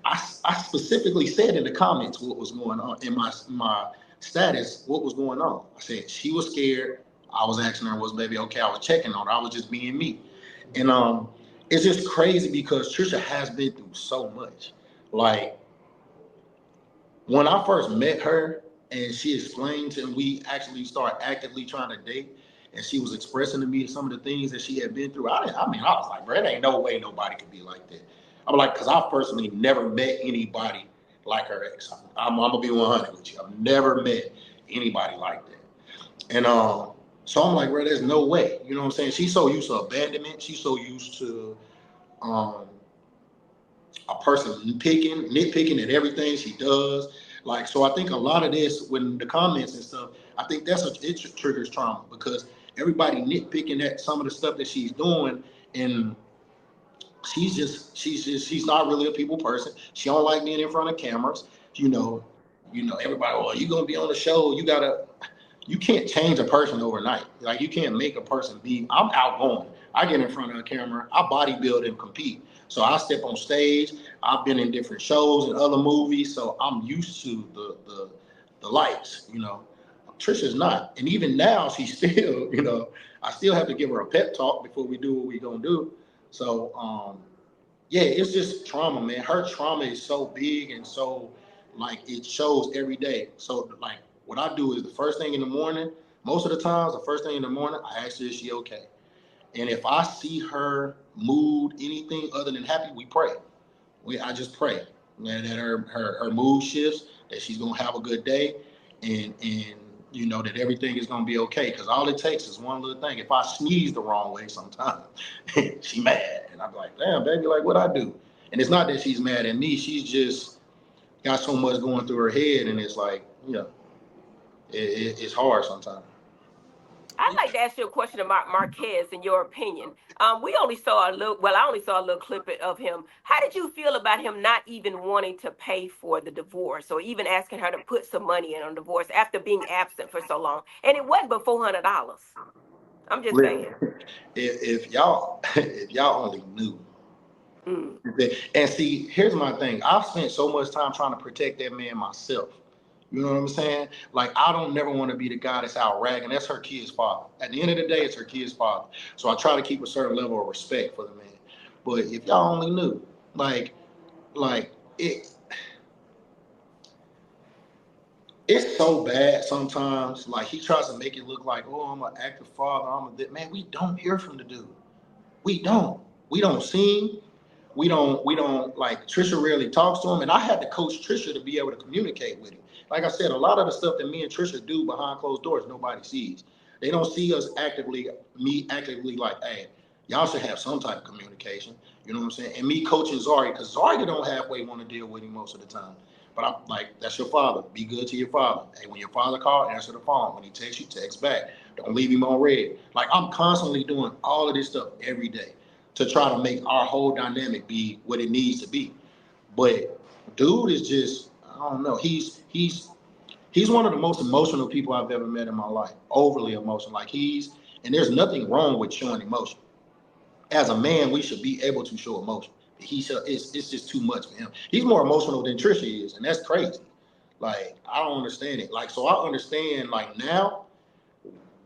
I specifically said in the comments what was going on in my status, what was going on. I said she was scared. I was asking her, was baby okay? I was checking on her. I was just being me. And it's just crazy because Tricia has been through so much. Like when I first met her and she explained and we actually started actively trying to date, and she was expressing to me some of the things that she had been through. I was like, bro, there ain't no way nobody could be like that. I'm like, because I personally never met anybody like her ex. I'm gonna be 100 with you. I've never met anybody like that. And so I'm like, bro, there's no way. You know what I'm saying? She's so used to abandonment. She's so used to um, a person nitpicking at everything she does. Like, so I think a lot of this, when the comments and stuff, I think it triggers trauma because everybody nitpicking at some of the stuff that she's doing, and she's not really a people person. She don't like being in front of cameras. You know, everybody. Well, you gonna be on the show. You can't change a person overnight. Like you can't make a person be. I'm outgoing. I get in front of a camera. I bodybuild and compete. So I step on stage. I've been in different shows and other movies, so I'm used to the lights. Trisha's not, and even now she's still. I still have to give her a pep talk before we do what we're gonna do. So yeah, it's just trauma, man. Her trauma is so big and so like it shows every day. So like what I do is the first thing in the morning, most of the times, the first thing in the morning, I ask her, is she okay? And if I see her mood anything other than happy, we pray. I just pray that her mood shifts, that she's gonna have a good day, and you know that everything is gonna be okay. Because all it takes is one little thing. If I sneeze the wrong way, sometimes she mad, and I'm like, damn, baby, like what I do? And it's not that she's mad at me. She's just got so much going through her head, and it's like, you know, it's hard sometimes. I'd like to ask you a question about Marquez, in your opinion. We only saw a little, well, I only saw a little clip of him. How did you feel about him not even wanting to pay for the divorce or even asking her to put some money in on divorce after being absent for so long? And it wasn't but $400. I'm just saying. If y'all if y'all only knew. Mm. And see, here's my thing. I've spent so much time trying to protect that man myself. You know what I'm saying? Like, I don't never want to be the guy that's out ragging. That's her kid's father. At the end of the day, it's her kid's father. So I try to keep a certain level of respect for the man. But if y'all only knew, like it, it's so bad sometimes. Like, he tries to make it look like, oh, I'm an active father. Man, we don't hear from the dude. We don't. We don't see him. We don't like, Tricia rarely talks to him, and I had to coach Tricia to be able to communicate with him. Like I said, a lot of the stuff that me and Tricia do behind closed doors, nobody sees. They don't see us me actively like, hey, y'all should have some type of communication. You know what I'm saying? And me coaching Zari, because Zari don't halfway want to deal with him most of the time. But I'm like, that's your father. Be good to your father. Hey, when your father calls, answer the phone. When he texts you, text back. Don't leave him on red. Like, I'm constantly doing all of this stuff every day to try to make our whole dynamic be what it needs to be. But dude is just, I don't know. He's one of the most emotional people I've ever met in my life. Overly emotional. Like, and there's nothing wrong with showing emotion. As a man, we should be able to show emotion. It's just too much for him. He's more emotional than Tricia is, and that's crazy. Like, I don't understand it. Like, so I understand, like, now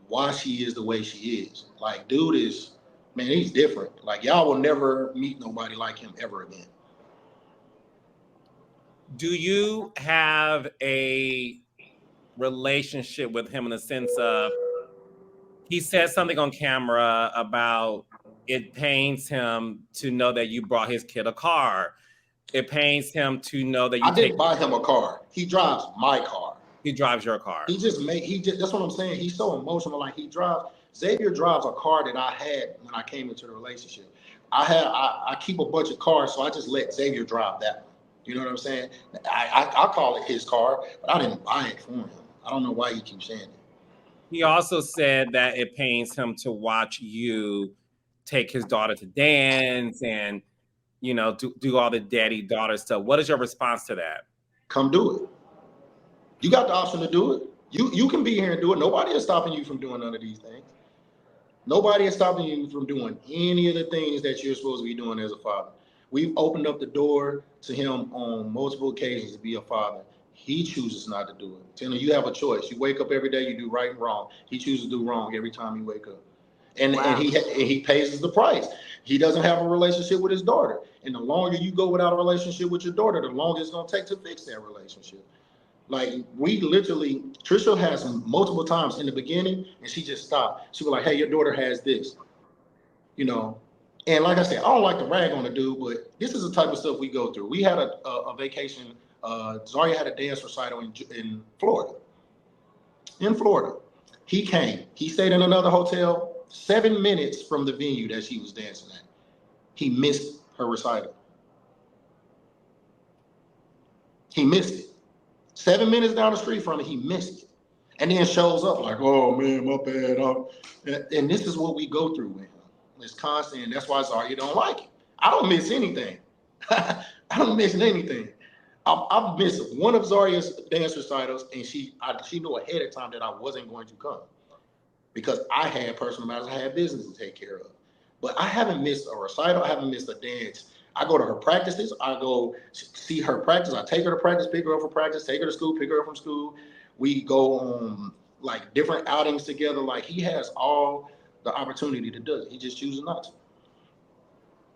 why she is the way she is. Like, dude is, man, he's different. Like, y'all will never meet nobody like him ever again. Do you have a relationship with him in the sense of, he said something on camera about it pains him to know that you brought his kid a car. It pains him to know that you I didn't buy him a car. He drives my car. He drives your car. That's what I'm saying. He's so emotional. Like, Xavier drives a car that I had when I came into the relationship. I keep a bunch of cars, so I just let Xavier drive that one. You know what I'm saying? I call it his car, but I didn't buy it for him. I don't know why he keeps saying it. He also said that it pains him to watch you take his daughter to dance and, you know, do all the daddy-daughter stuff. What is your response to that? Come do it. You got the option to do it. You can be here and do it. Nobody is stopping you from doing none of these things. Nobody is stopping you from doing any of the things that you're supposed to be doing as a father. We've opened up the door to him on multiple occasions to be a father. He chooses not to do it. Tina, you have a choice. You wake up every day, you do right and wrong. He chooses to do wrong every time you wake up. And he pays the price. He doesn't have a relationship with his daughter. And the longer you go without a relationship with your daughter, the longer it's going to take to fix that relationship. Like, Tricia has multiple times in the beginning, and she just stopped. She was like, hey, your daughter has this, you know. And like I said, I don't like to rag on the dude, but this is the type of stuff we go through. We had a vacation. Zaria had a dance recital in Florida. In Florida. He came. He stayed in another hotel 7 minutes from the venue that she was dancing at. He missed her recital. He missed it. 7 minutes down the street from it, he missed it. And then shows up like, oh man, my bad. And this is what we go through with him. It's constant, and that's why Zaria don't like it. I don't miss anything. I don't miss anything. I've missed one of Zaria's dance recitals, and she knew ahead of time that I wasn't going to come because I had personal matters, I had business to take care of. But I haven't missed a recital. I haven't missed a dance. I go to her practices. I go see her practice. I take her to practice, pick her up for practice, take her to school, pick her up from school. We go on like different outings together. Like, he has all the opportunity to do it. He just chooses not to.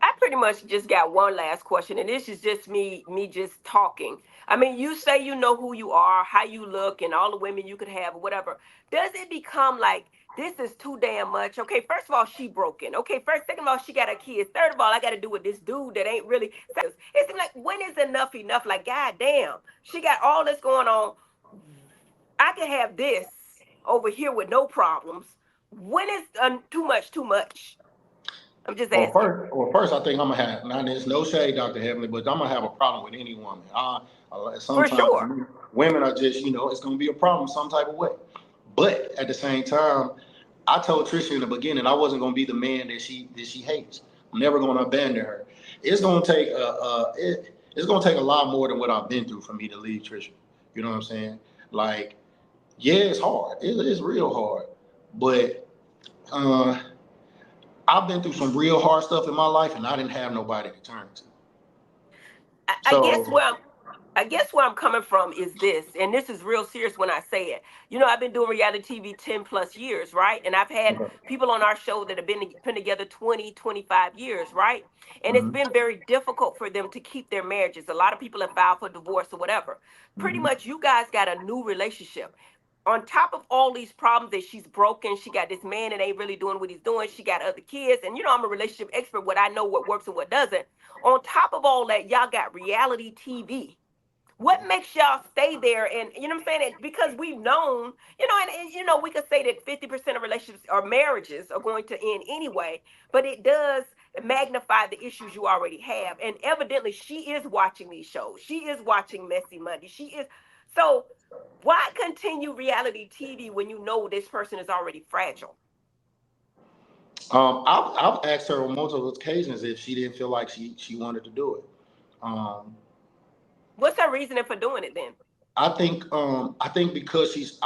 I pretty much just got one last question, and this is just me just talking. I mean, you say you know who you are, how you look, and all the women you could have, or whatever. Does it become like This is too damn much. Okay, first of all, she broken. Okay, second of all, she got her kids. Third of all, I got to do with this dude that ain't really. It seems like, when is enough enough? Like, god damn, she got all this going on. I can have this over here with no problems. When is too much? Too much. I'm just asking. Well, first, I think I'm gonna have. Now, there's no shade, Dr. Heavenly, but I'm gonna have a problem with any woman. For Sometimes sure. women are just, it's gonna be a problem some type of way. But at the same time, I told Tricia in the beginning I wasn't gonna be the man that she hates. I'm never gonna abandon her. It's gonna take it's gonna take a lot more than what I've been through for me to leave Tricia. You know what I'm saying? Like, yeah, it's hard. It's real hard. But I've been through some real hard stuff in my life, and I didn't have nobody to turn to. I guess So, where I'm coming from is this, and this is real serious when I say it. I've been doing reality TV 10 plus years, right? And I've had okay. people on our show that have been together 20, 25 years, right? And it's Mhm, been very difficult for them to keep their marriages. A lot of people have filed for divorce or whatever. Pretty mhm. much, you guys got a new relationship. On top of all these problems that she's broken, she got this man that ain't really doing what he's doing. She got other kids. And I'm a relationship expert, what I know what works and what doesn't. On top of all that, y'all got reality TV. What makes y'all stay there? And you know what I'm saying? Because we've known, and we could say that 50% of relationships or marriages are going to end anyway, but it does magnify the issues you already have. And evidently she is watching these shows. She is watching Messy Monday. She is. So why continue reality TV when you know this person is already fragile? I've asked her on multiple occasions if she didn't feel like she wanted to do it. Um, What's her reasoning for doing it then? I think because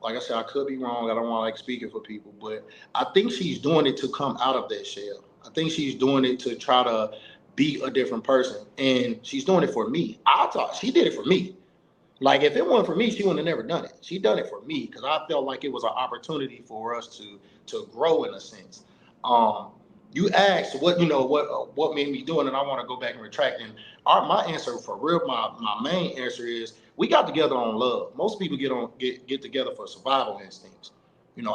like I said, I could be wrong. I don't want to like speaking for people, but I think she's doing it to come out of that shell. I think she's doing it to try to be a different person, and she's doing it for me. I thought she did it for me. Like, if it wasn't for me, she wouldn't have never done it. She done it for me because I felt like it was an opportunity for us to grow in a sense. Um, you asked what made me do it, and I want to go back and retract. And my answer for real, my main answer is we got together on love. Most people get together for survival instincts.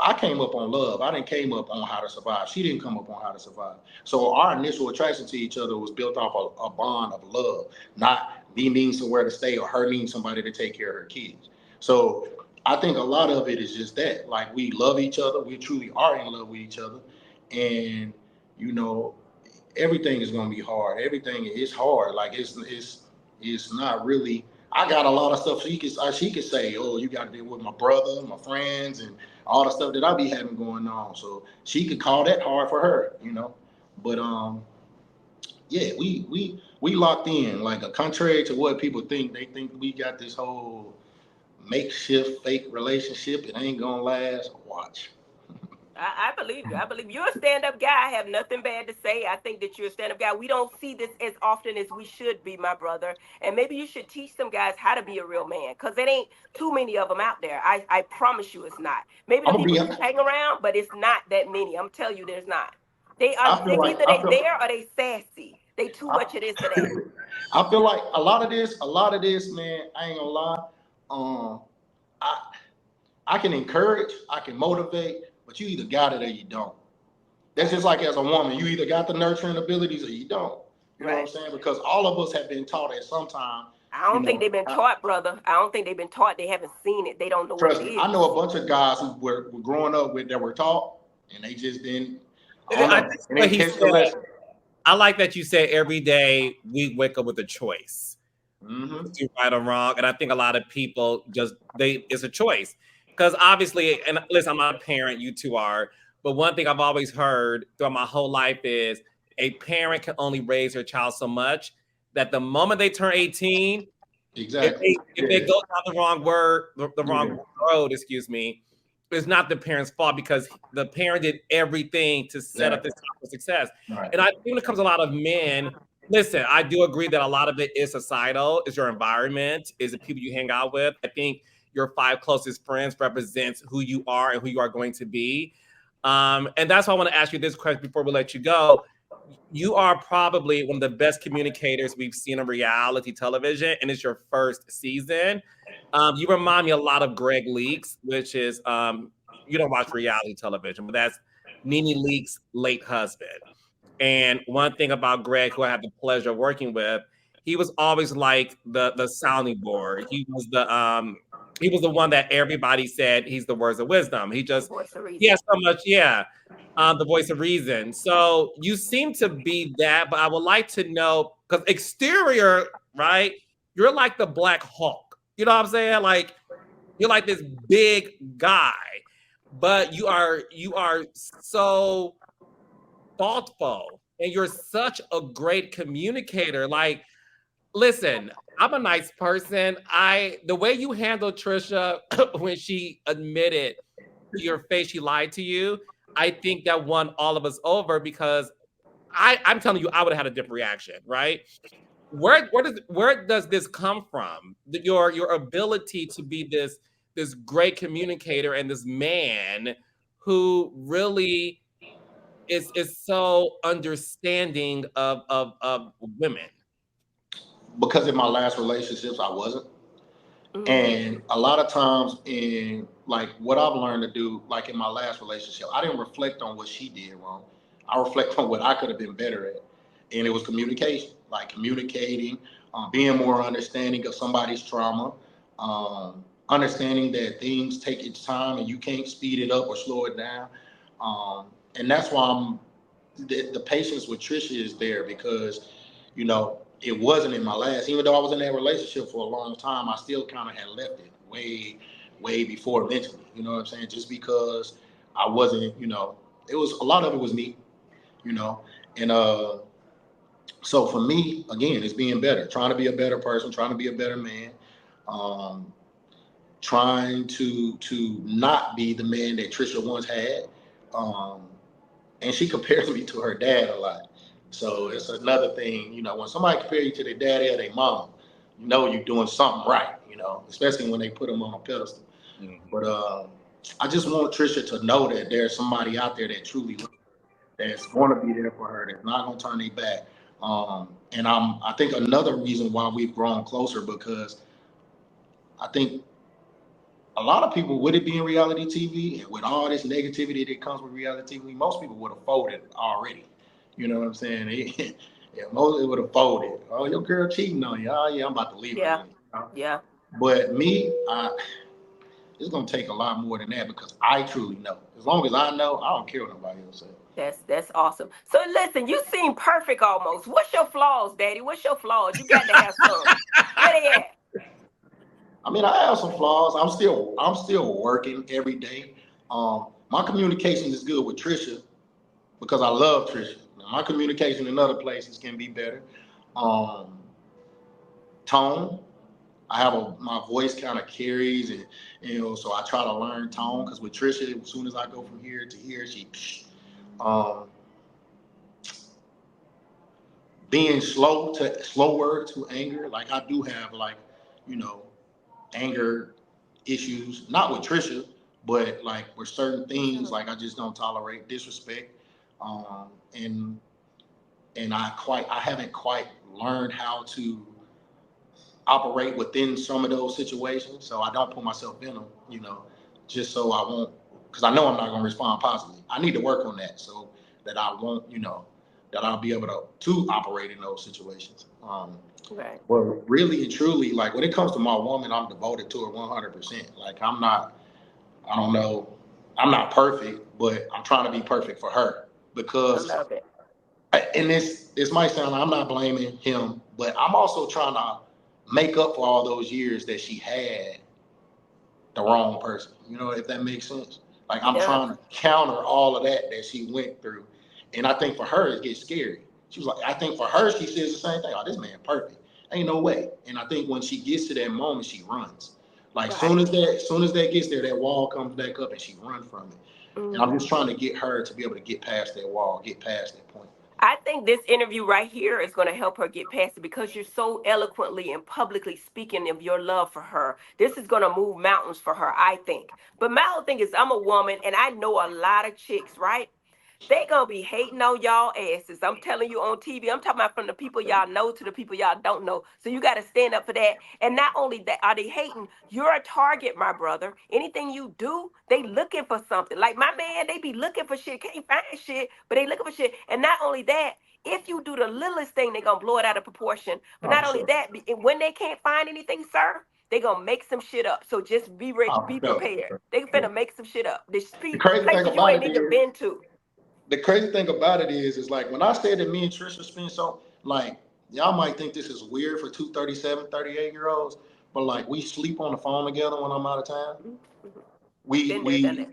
I came up on love. I didn't came up on how to survive. She didn't come up on how to survive. So our initial attraction to each other was built off a bond of love, not me needing somewhere to stay or her needing somebody to take care of her kids. So I think a lot of it is just that. Like, we love each other. We truly are in love with each other. And, you know, everything is gonna be hard. Everything is hard. Like, it's not really. I got a lot of stuff she could say. Oh, you got to deal with my brother, my friends, and all the stuff that I be having going on. So she could call that hard for her. But yeah, we locked in. Like, contrary to what people think, they think we got this whole makeshift fake relationship. It ain't gonna last. Watch. I believe you. I believe you're a stand-up guy. I have nothing bad to say. I think that you're a stand-up guy. We don't see this as often as we should be, my brother. And maybe you should teach some guys how to be a real man, because it ain't too many of them out there. I promise you it's not. Maybe the I'm gonna people be. you hang around, but it's not that many. I'm telling you there's not. I feel like Either they there or they sassy. They too much of this or that. I feel like a lot of this, man. I ain't gonna lie. Um, I I can encourage, I can motivate, but you either got it or you don't. That's just like as a woman, you either got the nurturing abilities or you don't. You know what I'm Right. saying? Because all of us have been taught at some time. I You don't think know, they've been I, taught, brother. I don't think they've been taught. They haven't seen it. They don't know what it trust me, I know a is. bunch of guys who were growing up with that were taught, and they just didn't. I don't I know. think And what they he catch the said, lesson. I like that you said every day we wake up with a choice. Mm-hmm. Do right or wrong. And I think a lot of people it's a choice. Because obviously, and listen, I'm not a parent, you two are, but one thing I've always heard throughout my whole life is a parent can only raise their child so much that the moment they turn 18, if Exactly. they Yeah. go down the wrong the Yeah. wrong road, excuse me, it's not the parent's fault because the parent did everything to set up Exactly. this child for success. Right. And I think when it comes to a lot of men, listen, I do agree that a lot of it is societal, is your environment, is the people you hang out with. I think your 5 closest friends represents who you are and who you are going to be. And that's why I want to ask you this question before we let you go. You are probably one of the best communicators we've seen on reality television, and it's your first season. You remind me a lot of Greg Leaks, which is you don't watch reality television, but that's Nene Leakes' late husband. And one thing about Greg, who I had the pleasure of working with, he was always like the sounding board. He was the one that everybody said he's the words of wisdom. Voice of He reason. has so much, yeah, the voice of reason. So you seem to be that, but I would like to know, because exterior, right? You're like the Black Hulk. You know what I'm saying? Like you're like this big guy, but you are so thoughtful and you're such a great communicator. Like, listen, I'm a nice person. The way you handled Tricia when she admitted to your face she lied to you, I think that won all of us over because I'm telling you, I would have had a different reaction, right? Where does this come from? Your ability to be this great communicator and this man who really is so understanding of women. Because in my last relationships, I wasn't. And a lot of times, in like what I've learned to do, like in my last relationship, I didn't reflect on what she did wrong. I reflect on what I could have been better at, and it was communication, like communicating, being more understanding of somebody's trauma, understanding that things take its time and you can't speed it up or slow it down. And that's why the patience with Tricia is there because, it wasn't in my last. Even though I was in that relationship for a long time, I still kind of had left it way, way before mentally. You know what I'm saying? Just because I wasn't, it was a lot of it was me, you know, and so for me, again, it's being better, trying to be a better person, trying to be a better man, um, trying to not be the man that Trisha once had. Um, and she compares me to her dad a lot. So it's another thing, when somebody compares you to their daddy or their mom, you're doing something right, especially when they put them on a pedestal. Mhm. But I just want Trisha to know that there's somebody out there that truly that's going to be there for her, that's not going to turn their back. And I think another reason why we've grown closer because I think a lot of people with it being reality TV and with all this negativity that comes with reality TV, most people would have folded already. You know what I'm saying? Yeah, most would have folded. Oh, your girl cheating on you. Oh, yeah, I'm about to leave her. Yeah. Then. You know? Yeah. But me, it's gonna take a lot more than that because I truly know. As long as I know, I don't care what nobody else says. That's awesome. So listen, you seem perfect almost. What's your flaws, Daddy? What's your flaws? You got to have some. Where they at? I mean, I have some flaws. I'm still working every day. My communication is good with Trisha because I love Tricia. Now, my communication in other places can be better. Um, Tone, my voice kind of carries, and so I try to learn tone because with Tricia, as soon as I go from here to here, she, um, being slower to anger. Like I do have like, you know, anger issues, not with Trisha, but like with certain things, like I just don't tolerate disrespect. Um, and I haven't quite learned how to operate within some of those situations. So I don't put myself in them, just so I won't, because I know I'm not going to respond positively. I need to work on that so that I won't, that I'll be able to operate in those situations. Right. But really and truly, like when it comes to my woman, I'm devoted to her 100%. Like I don't know, I'm not perfect, but I'm trying to be perfect for her I because, love it. and this might sound like I'm not blaming him, but I'm also trying to make up for all those years that she had the wrong person. You know, if that makes sense. Like I'm Yeah. trying to counter all of that she went through, and I think for her it gets scary. She was like, I think for her she says the same thing. Oh, this man perfect. Ain't no way. And I think when she gets to that moment, she runs. Like Right. soon as that gets there, that wall comes back up and she runs from it. And I'm just trying to get her to be able to get past that wall, get past that point. I think this interview right here is going to help her get past it because you're so eloquently and publicly speaking of your love for her. This is going to move mountains for her, I think. But my whole thing is, I'm a woman and I know a lot of chicks, right? They gonna be hating on y'all asses. I'm telling you on TV. I'm talking about from the people y'all know to the people y'all don't know. So you got to stand up for that. And not only that, are they hating? You're a target, my brother. Anything you do, they looking for something. Like my man, they be looking for shit. Can't find shit, but they looking for shit. And not only that, if you do the littlest thing, they gonna blow it out of proportion. But Oh, not only sure. that, when they can't find anything, sir, they gonna make some shit up. So just be ready, Oh, be sure. prepared. They finna make some shit up. There's The crazy thing places you about ain't it even is, been to. like when I said that me and Tricia spend so, like, y'all might think this is weird for two 37, 38-year-olds, but like we sleep on the phone together when I'm out of town. We Been there, done that.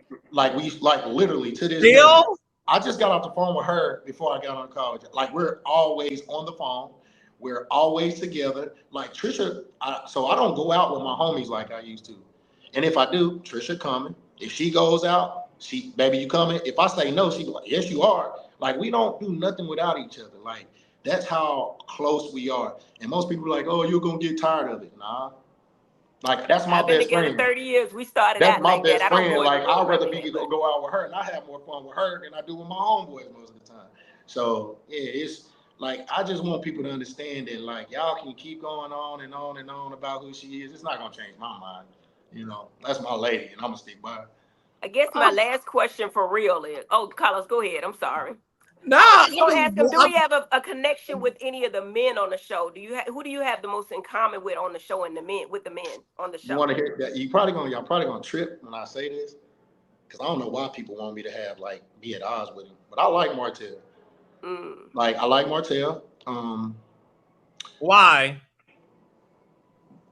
we like literally to this day. Still? I just got off the phone with her before I got on college. Like we're always on the phone. We're always together. Like Tricia, so I don't go out with my homies like I used to. And if I do, Tricia coming. If she goes out, baby, you coming? If I say no, she be like, yes, you are. Like we don't do nothing without each other. Like that's how close we are. And most people are like, oh, you're gonna get tired of it. Nah. Like that's my I've been best together friend. 30 years. We started That's out my like that. best I don't friend. go Like anymore with I'd my rather man, be but go out with her, and I have more fun with her than I do with my homeboys most of the time. So yeah, it's like I just want people to understand that like y'all can keep going on and on and on about who she is. It's not gonna change my mind. You know, that's my lady, and I'm gonna stick by her. I guess my last question for real is, oh, Carlos, go ahead. I'm sorry. No, I was I just gonna was, ask him, do we have a connection with any of the men on the show? Who do you have the most in common with on the show and the men on the You show? want to hear that? Y'all probably gonna trip when I say this because I don't know why people want me to have like be at odds with him, but I like Martell. Mm. Like I like Martell. why?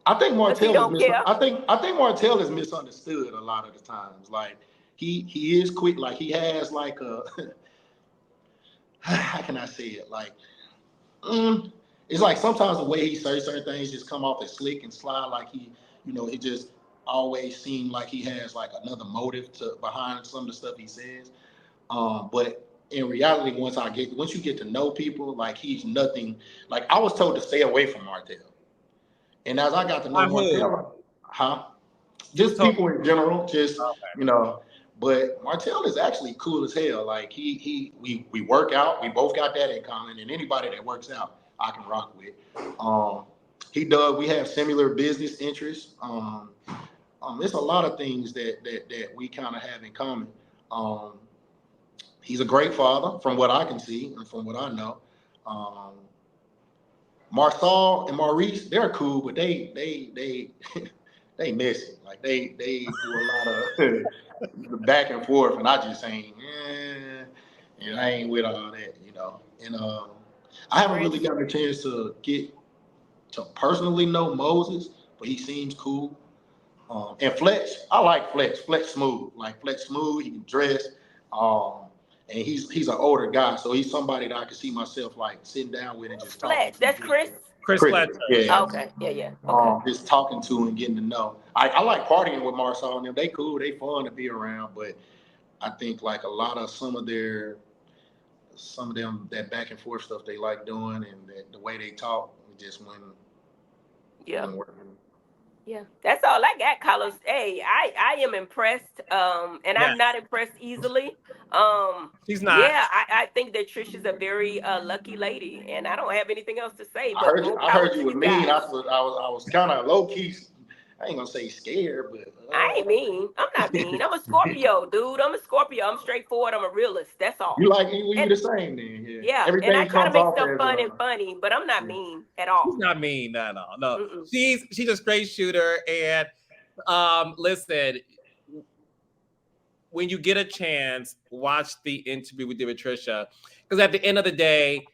I think Cause he Martell is don't care. I think Martell is misunderstood a lot of the times. Like he is quick. Like he has like a how can I say it? Like it's like sometimes the way he says certain things just come off as slick and sly. Like it just always seems like he has like another motive to behind some of the stuff he says. But in reality, once you get to know people, like he's nothing. Like I was told to stay away from Martell. And as I got to know By who? Martell, huh? You was Just told. people in general, just Okay. you know. But Martell is actually cool as hell. Like we work out. We both got that in common. And anybody that works out, I can rock with. Um, he does. We have similar business interests. There's a lot of things that we kind of have in common. Um, he's a great father, from what I can see and from what I know. Um, Marsal and Maurice, they're cool, but they they messy. Like they do a lot of back and forth, and I just ain't, and I ain't with all that. And I haven't really Chris. gotten a chance to get to personally know Moses, but he seems cool. And Fletch, I like Fletch. Fletch smooth, He can dress. Um, and he's an older guy, so he's somebody that I can see myself like sitting down with and Who's just talking Fletch? to. That's Chris. Chris Chris, Fletcher. yeah. Okay. Yeah. Yeah. Okay. Just talking to and getting to know. I like partying with Marsal and them. They cool, they fun to be around, but I think like a lot of some of them that back and forth stuff they like doing and the way they talk just Yeah. wasn't working. Yeah, that's all I got, Carlos. Hey, I am impressed. And Yes, I'm not impressed easily. she's not. Yeah, I think that Tricia's a very lucky lady, and I don't have anything else to say. I But heard you. more I power heard to you with you me, and guys. I was kind of low key. I ain't gonna say scared, but I ain't mean. I'm not mean. I'm a Scorpio, dude. I'm a Scorpio. I'm straightforward. I'm a realist. That's all. you And the same then. Yeah, yeah, and I everything try to comes make off stuff as fun and funny, but I'm not yeah. mean at She's all. not mean. No, no, no. Mm-mm. She's a straight shooter. And listen, when you get a chance, watch the interview we did with Tricia, because at the end of the day,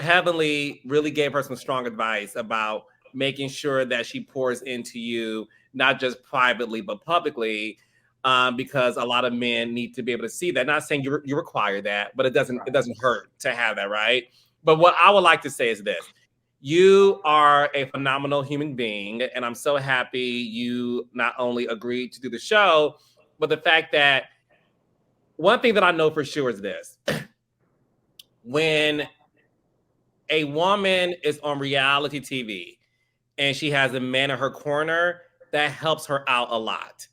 Heavenly really gave her some strong advice about making sure that she pours into you, not just privately but publicly, because a lot of men need to be able to see that. Not saying you require that, but it doesn't hurt to have that, right? But what I would like to say is this. You are a phenomenal human being, and I'm so happy you not only agreed to do the show, but the fact that one thing that I know for sure is this. When a woman is on reality TV and she has a man in her corner, that helps her out a lot.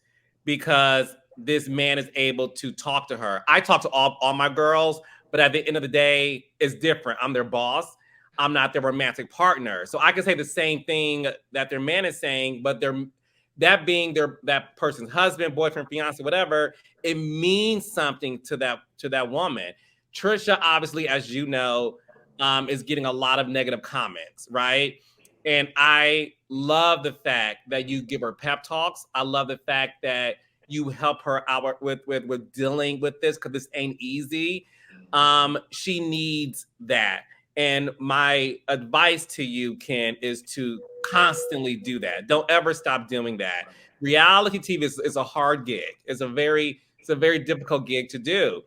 Because this man is able to talk to her. I talk to all my girls, but at the end of the day, it's different. I'm their boss. I'm not their romantic partner. So I can say the same thing that their man is saying, but that person's husband, boyfriend, fiance, whatever, it means something to that woman. Tricia, obviously, as you know, is getting a lot of negative comments, right? And I love the fact that you give her pep talks. I love the fact that you help her out with dealing with this, because this ain't easy. She needs that. And my advice to you, Ken, is to constantly do that. Don't ever stop doing that. Reality TV is a hard gig. It's a very difficult gig to do.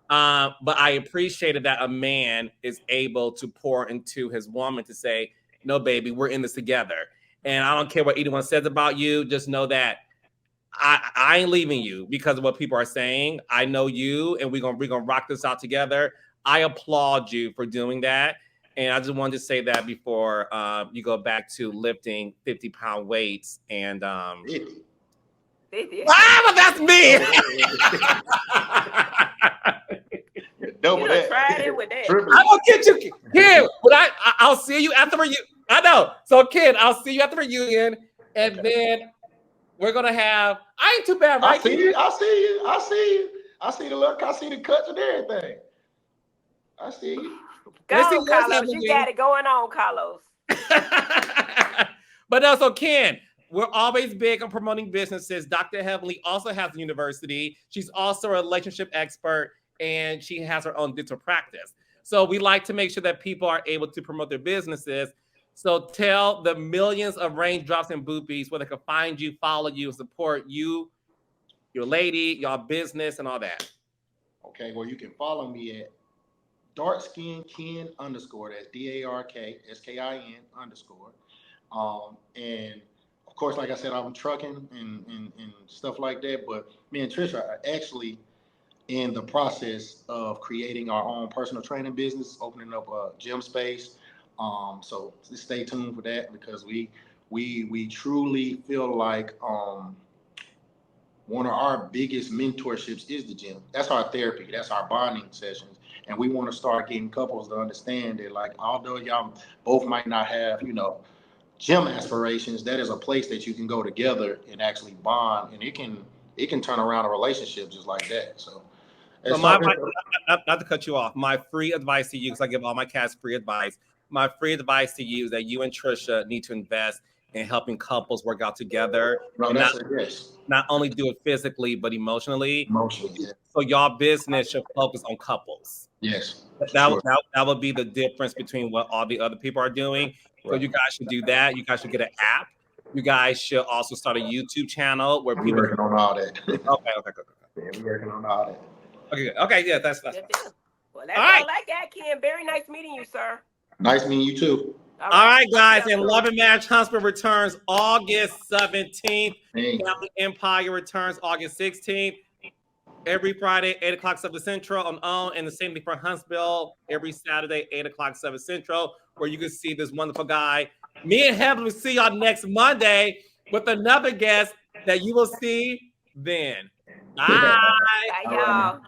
But I appreciated that a man is able to pour into his woman to say, no, baby, we're in this together. And I don't care what anyone says about you. Just know that I ain't leaving you because of what people are saying. I know you, and we're gonna rock this out together. I applaud you for doing that. And I just wanted to say that before you go back to lifting 50-pound weights. And but that's me. Double that. Tried it with that. I don't get you, Ken. But I'll see you after reunion. I know. So Ken, I'll see you at the reunion, and then we're gonna have. I ain't too bad, right? I see you. I see the look. I see the cuts and everything. I see you. Go on, Carlos. You got it going on, Carlos. But no, so Ken, we're always big on promoting businesses. Dr. Heavenly also has a university. She's also a relationship expert, and she has her own dental practice. So we like to make sure that people are able to promote their businesses. So tell the millions of raindrops and boopies where they can find you, follow you, support you, your lady, your business, and all that. Okay, well, you can follow me at darkskin Ken _. That's DARKSKIN _. And of course, like I said, I'm trucking and stuff like that. But me and Tricia are actually in the process of creating our own personal training business, opening up a gym space. So just stay tuned for that, because we truly feel like one of our biggest mentorships is the gym. That's our therapy. That's our bonding sessions. And we want to start getting couples to understand that, like, although y'all both might not have, gym aspirations, that is a place that you can go together and actually bond, and it can turn around a relationship just like that. So not to cut you off, my free advice to you, because I give all my cats free advice. My free advice to you is that you and Tricia need to invest in helping couples work out together. No, that's a yes. Not only do it physically, but emotionally. Yeah. So y'all business should focus on couples. Yes. That would be the difference between what all the other people are doing. So you guys should do that. You guys should get an app. You guys should also start a YouTube channel where people working on all that. Okay. Yeah, we're working on all that. Okay, yeah, that's Well, that's all I got, Ken. Very nice meeting you, sir. Nice meeting you too. All right, guys, and Love and Marriage Huntsville returns August 17th. Family Empire returns August 16th. Every Friday, 8 o'clock 7 Central on OWN, and the same thing for Huntsville every Saturday, 8 o'clock 7 Central, where you can see this wonderful guy. Me and Heaven will see y'all next Monday with another guest that you will see then. Bye. Bye, y'all.